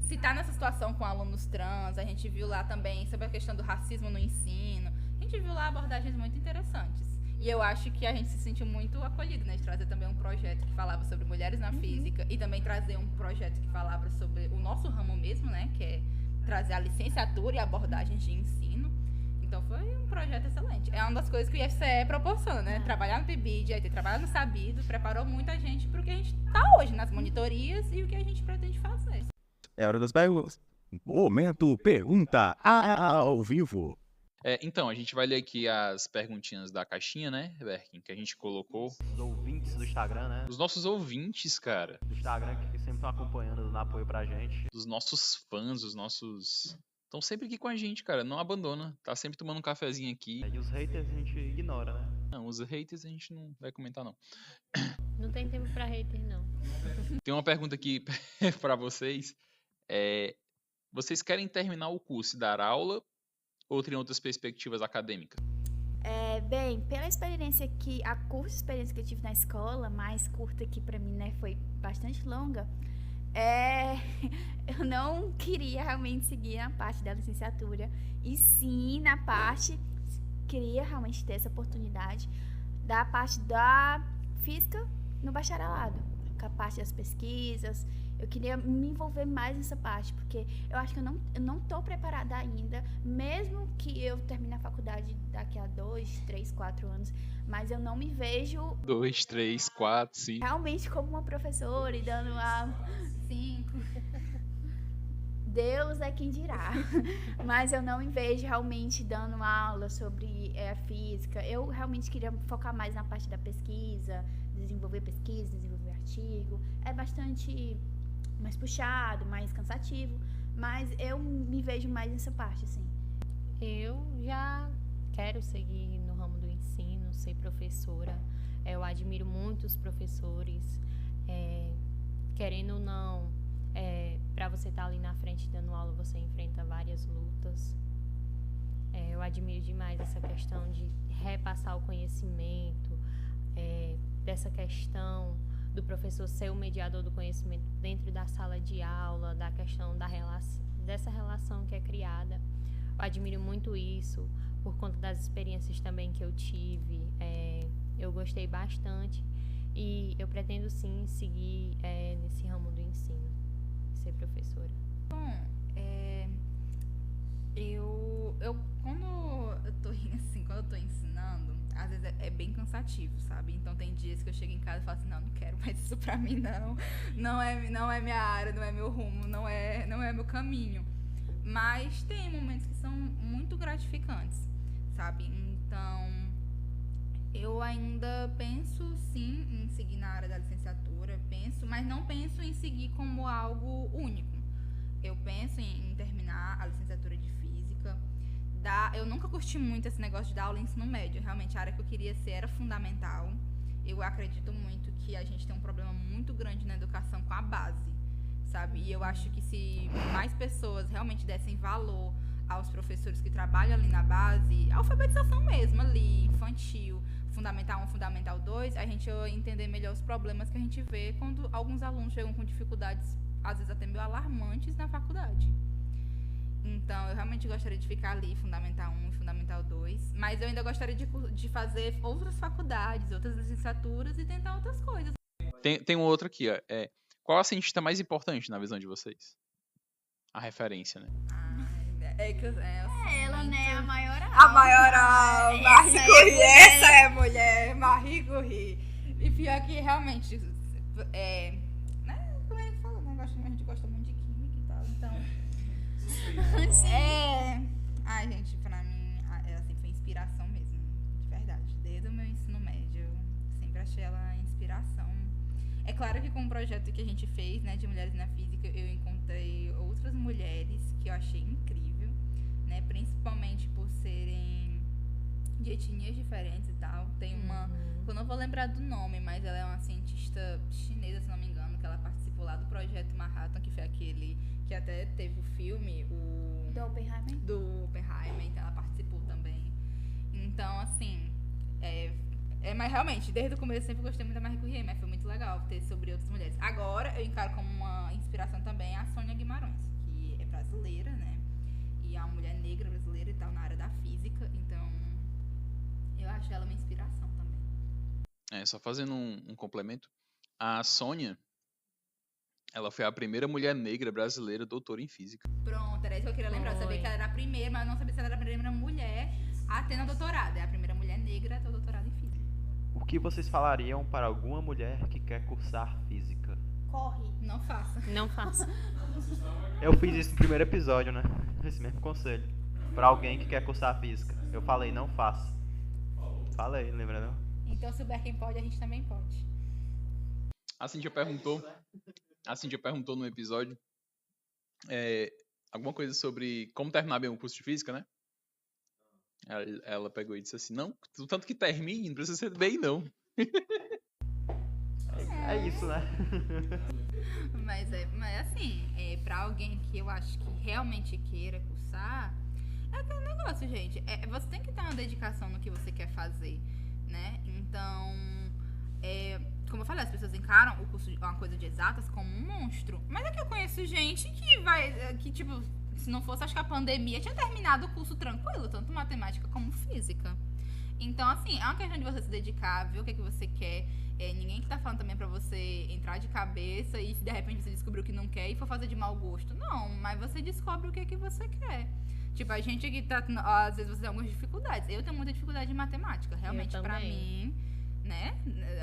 se tá nessa situação com alunos trans, a gente viu lá também sobre a questão do racismo no ensino. A gente viu lá abordagens muito interessantes. E eu acho que a gente se sentiu muito acolhido, né? De trazer também um projeto que falava sobre mulheres na física e também trazer um projeto que falava sobre o nosso ramo mesmo, né? Que é trazer a licenciatura e abordagens de ensino. Então foi um projeto excelente. É uma das coisas que o IFCE proporciona, né? Trabalhar no PIBID, ter trabalhado no Sabido, preparou muita gente para o que a gente tá hoje, nas monitorias e o que a gente pretende fazer. É hora das perguntas. Momento pergunta ao vivo. Então, a gente vai ler aqui as perguntinhas da caixinha, né, Berkin, que a gente colocou. Os ouvintes do Instagram, né? Os nossos ouvintes, cara. Do Instagram que sempre estão acompanhando, dando apoio pra gente. Os nossos fãs, os nossos... Estão sempre aqui com a gente, cara. Não abandona. Tá sempre tomando um cafezinho aqui. E os haters a gente ignora, né? Não, os haters a gente não vai comentar, não. Não tem tempo pra hater, não. Tem uma pergunta aqui pra vocês. Vocês querem terminar o curso e dar aula ou tem outras perspectivas acadêmicas? Bem, pela experiência a curta experiência que eu tive na escola, mais curta que pra mim, né, foi bastante longa, eu não queria realmente seguir na parte da licenciatura, e sim na parte, queria realmente ter essa oportunidade da parte da física no bacharelado, com a parte das pesquisas. Eu queria me envolver mais nessa parte, porque eu acho que eu não tô preparada ainda, mesmo que eu termine a faculdade daqui a 2, 3, 4 anos, mas eu não me vejo 2, 3, 4, 5. realmente como uma professora e dando a 5. Deus é quem dirá. Mas eu não me vejo realmente dando uma aula sobre a física. Eu realmente queria focar mais na parte da pesquisa, desenvolver artigo. É bastante mais puxado, mais cansativo, mas eu me vejo mais nessa parte, assim. Eu já quero seguir no ramo do ensino, ser professora. Eu admiro muito os professores. Querendo ou não, para você estar ali na frente dando aula, você enfrenta várias lutas. Eu admiro demais essa questão de repassar o conhecimento, dessa questão do professor ser o mediador do conhecimento dentro da sala de aula, da questão dessa relação que é criada. Eu admiro muito isso, por conta das experiências também que eu tive. Eu gostei bastante e eu pretendo sim seguir nesse ramo do ensino, ser professora. Bom, quando eu tô ensinando, às vezes é bem cansativo, sabe? Então tem dias que eu chego em casa e falo assim, não quero mais isso pra mim, não é minha área, não é meu rumo, não é meu caminho. Mas tem momentos que são muito gratificantes, sabe? Então, eu ainda penso sim em seguir na área da licenciatura, mas não penso em seguir como algo único. Eu penso em terminar a licenciatura de física. Eu nunca curti muito esse negócio de dar aula em ensino médio. Realmente, a área que eu queria ser era fundamental. Eu acredito muito que a gente tem um problema muito grande na educação com a base, sabe? E eu acho que se mais pessoas realmente dessem valor aos professores que trabalham ali na base, alfabetização mesmo, ali, infantil, Fundamental 1, Fundamental 2, a gente vai entender melhor os problemas que a gente vê quando alguns alunos chegam com dificuldades, às vezes até meio alarmantes, na faculdade. Então, eu realmente gostaria de ficar ali, Fundamental 1 e Fundamental 2, mas eu ainda gostaria de fazer outras faculdades, outras licenciaturas e tentar outras coisas. Tem um outro aqui, ó. Qual a cientista mais importante na visão de vocês? A referência, né? Ela, né? A maior aula. A maior aula. Marie Curie, essa é mulher. Marie Curie. E pior que realmente, né? Como é que fala? A gente gosta muito de química e tal, então... Ai, gente, pra mim, ela sempre foi inspiração mesmo, de verdade. Desde o meu ensino médio, eu sempre achei ela inspiração. É claro que com o projeto que a gente fez, né, de Mulheres na Física, eu encontrei outras mulheres que eu achei incrível, né, principalmente por serem de etnias diferentes e tal. Tem uma, eu não vou lembrar do nome, mas ela é uma cientista chinesa, se não me engano, que ela participou lá do projeto Manhattan, que foi aquele que até teve o filme, Do Oppenheimer? Do Oppenheimer, então ela participou também. Então, assim, Mas realmente, desde o começo eu sempre gostei muito da Marie Curie, mas foi muito legal ter sobre outras mulheres. Agora eu encaro como uma inspiração também a Sônia Guimarães, que é brasileira, né? E é uma mulher negra brasileira e tal, na área da física, então eu acho ela uma inspiração também. Só fazendo um complemento. A Sônia, ela foi a primeira mulher negra brasileira doutora em física. Pronto, era isso que eu queria lembrar. Eu sabia que ela era a primeira, mas eu não sabia se ela era a primeira mulher a ter na doutorado. É a primeira mulher negra a ter doutorado em física. O que vocês falariam para alguma mulher que quer cursar física? Corre, não faça. Não faça. Eu fiz isso no primeiro episódio, né? Esse mesmo conselho. Pra alguém que quer cursar física. Eu falei, não faça. Falei, lembra não? Então se o Berken pode, a gente também pode. A Cíntia perguntou no episódio alguma coisa sobre como terminar bem o curso de física, né? Ela pegou e disse assim, não, tanto que termine, não precisa ser bem, não. É isso, né? Mas assim, pra alguém que eu acho que realmente queira cursar, é aquele negócio, gente. Você tem que ter uma dedicação no que você quer fazer, né? Então, como eu falei, as pessoas encaram o curso, uma coisa de exatas, como um monstro. Mas é que eu conheço gente que tipo, se não fosse, acho que a pandemia tinha terminado o curso tranquilo, tanto matemática como física. Então, assim, é uma questão de você se dedicar, ver o que é que você quer. Ninguém que tá falando também pra você entrar de cabeça e se de repente você descobriu que não quer e for fazer de mau gosto. Não, mas você descobre o que é que você quer. Tipo, a gente aqui tá, às vezes você tem algumas dificuldades. Eu tenho muita dificuldade em matemática, realmente pra mim, né?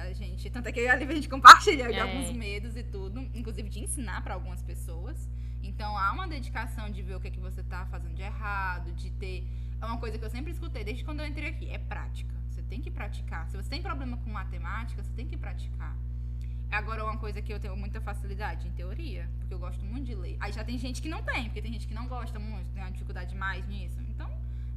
A gente, tanto é que ali a gente compartilha de alguns medos e tudo, inclusive de ensinar pra algumas pessoas. Então há uma dedicação de ver o que é que você tá fazendo de errado, de ter... É uma coisa que eu sempre escutei desde quando eu entrei aqui, é prática. Você tem que praticar. Se você tem problema com matemática, você tem que praticar. Agora, uma coisa que eu tenho muita facilidade em teoria, porque eu gosto muito de ler. Aí já tem gente que não tem, porque tem gente que não gosta muito, tem uma dificuldade mais nisso. Então,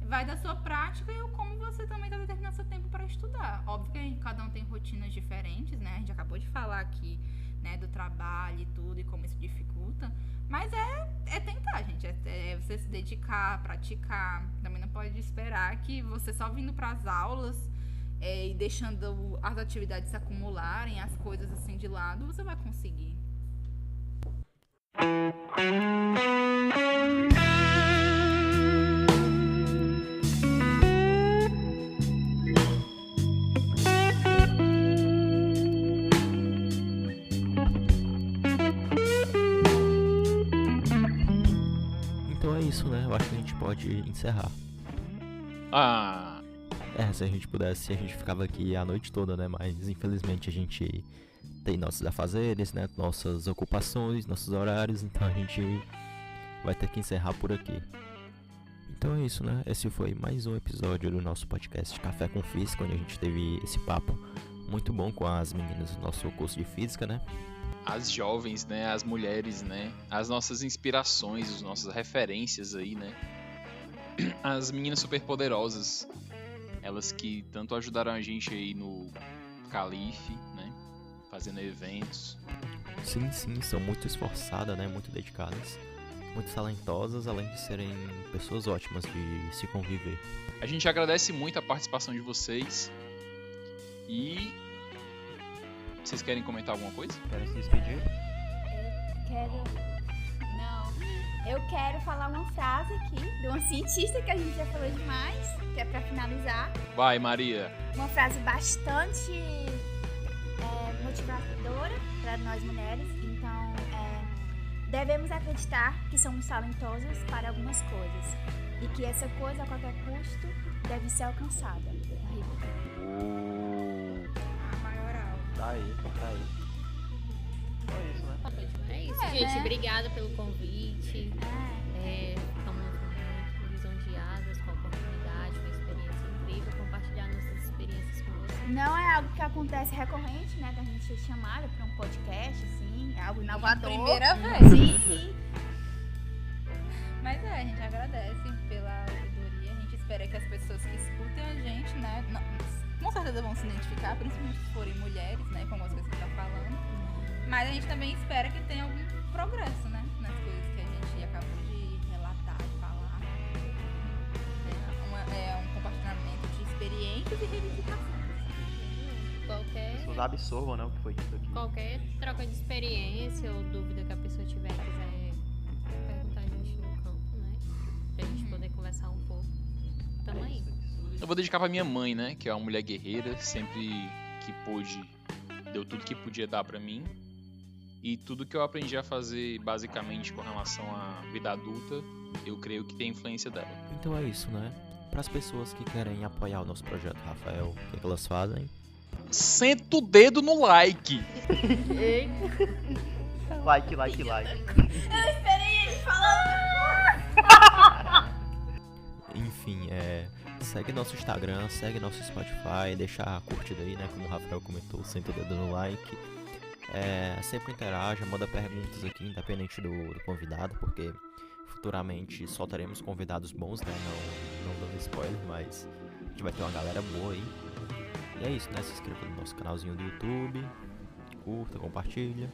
vai da sua prática e como você também tá determinando seu tempo para estudar. Óbvio que cada um tem rotinas diferentes, né? A gente acabou de falar aqui, né, do trabalho e tudo, e como isso dificulta. Mas é tentar, gente. É você se dedicar, praticar. Também não pode esperar que você só vindo pras aulas e deixando as atividades se acumularem, as coisas assim de lado, você vai conseguir. Então é isso, né? Eu acho que a gente pode encerrar. Se a gente pudesse, a gente ficava aqui a noite toda, né? Mas infelizmente a gente tem nossos afazeres, né? Nossas ocupações, nossos horários, então a gente vai ter que encerrar por aqui. Então é isso, né? Esse foi mais um episódio do nosso podcast Café com Física, onde a gente teve esse papo muito bom com as meninas do nosso curso de Física, né? As jovens, né? As mulheres, né? As nossas inspirações, as nossas referências aí, né? As meninas superpoderosas. Elas que tanto ajudaram a gente aí no Calife, né? Fazendo eventos. Sim, são muito esforçadas, né? Muito dedicadas, muito talentosas, além de serem pessoas ótimas de se conviver. A gente agradece muito a participação de vocês. E... vocês querem comentar alguma coisa? Querem se despedir? Eu quero falar uma frase aqui de uma cientista que a gente já falou demais, que é pra finalizar. Vai, Maria. Uma frase bastante motivadora para nós mulheres. Então, devemos acreditar que somos talentosas para algumas coisas e que essa coisa, a qualquer custo, deve ser alcançada. A maioral. Tá aí. É isso, né? É isso, gente. Obrigada pelo convite. Ficamos muito lisonjeadas com a oportunidade, com a experiência incrível, compartilhar nossas experiências com vocês. Não é algo que acontece recorrente, né? Da gente ser chamada para um podcast, assim, é algo inovador. Primeira vez. Sim. Mas a gente agradece pela ouvidoria. A gente espera que as pessoas que escutem a gente, né? Com certeza vão se identificar, principalmente se forem mulheres, né? Com as coisas que a gente tá falando. Mas a gente também espera que tenha algum progresso, né? Nas coisas que a gente acabou de relatar, de falar. Um compartilhamento de experiências e reivindicações. qualquer, pessoas absorvam, né, o que foi dito aqui. qualquer troca de experiência ou dúvida que a pessoa tiver, quiser perguntar a gente no campo, né? Pra gente poder conversar um pouco. Tamo aí. Eu vou dedicar pra minha mãe, né? Que é uma mulher guerreira, sempre que pôde, deu tudo que podia dar pra mim. E tudo que eu aprendi a fazer, basicamente, com relação à vida adulta, eu creio que tem influência dela. Então é isso, né? Para as pessoas que querem apoiar o nosso projeto, Rafael, o que é que elas fazem? Senta o dedo no like! Like. Enfim, segue nosso Instagram, segue nosso Spotify, deixa a curtida aí, né? Como o Rafael comentou, senta o dedo no like. Sempre interaja, manda perguntas aqui, independente do convidado, porque futuramente soltaremos convidados bons, né? Não dando spoiler, mas a gente vai ter uma galera boa aí. E é isso, né? Se inscreva no nosso canalzinho do YouTube, curta, compartilha.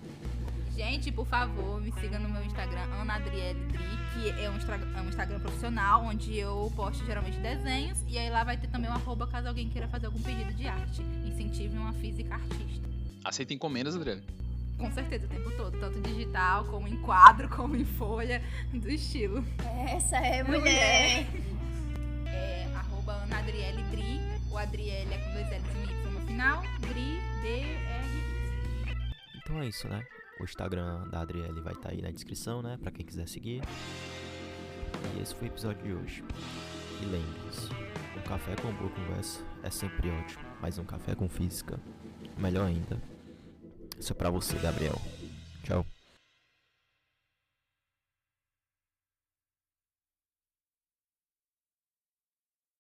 Gente, por favor, me siga no meu Instagram, AnaAdrieleDri, que é um Instagram profissional, onde eu posto geralmente desenhos, e aí lá vai ter também um @ caso alguém queira fazer algum pedido de arte. Incentive uma física artista. Aceita encomendas, Adriana? Com certeza, o tempo todo, tanto digital, como em quadro, como em folha, do estilo. Essa é mulher. @AnaAdrieleDri, o Adriele é com 2 L's e um Y no final, Dri, D-R-I. Então é isso, né? O Instagram da Adriele vai estar aí na descrição, né? Pra quem quiser seguir. E esse foi o episódio de hoje. E lembre-se, um café com boa conversa é sempre ótimo, mas um café com física, melhor ainda. Isso é pra você, Gabriel.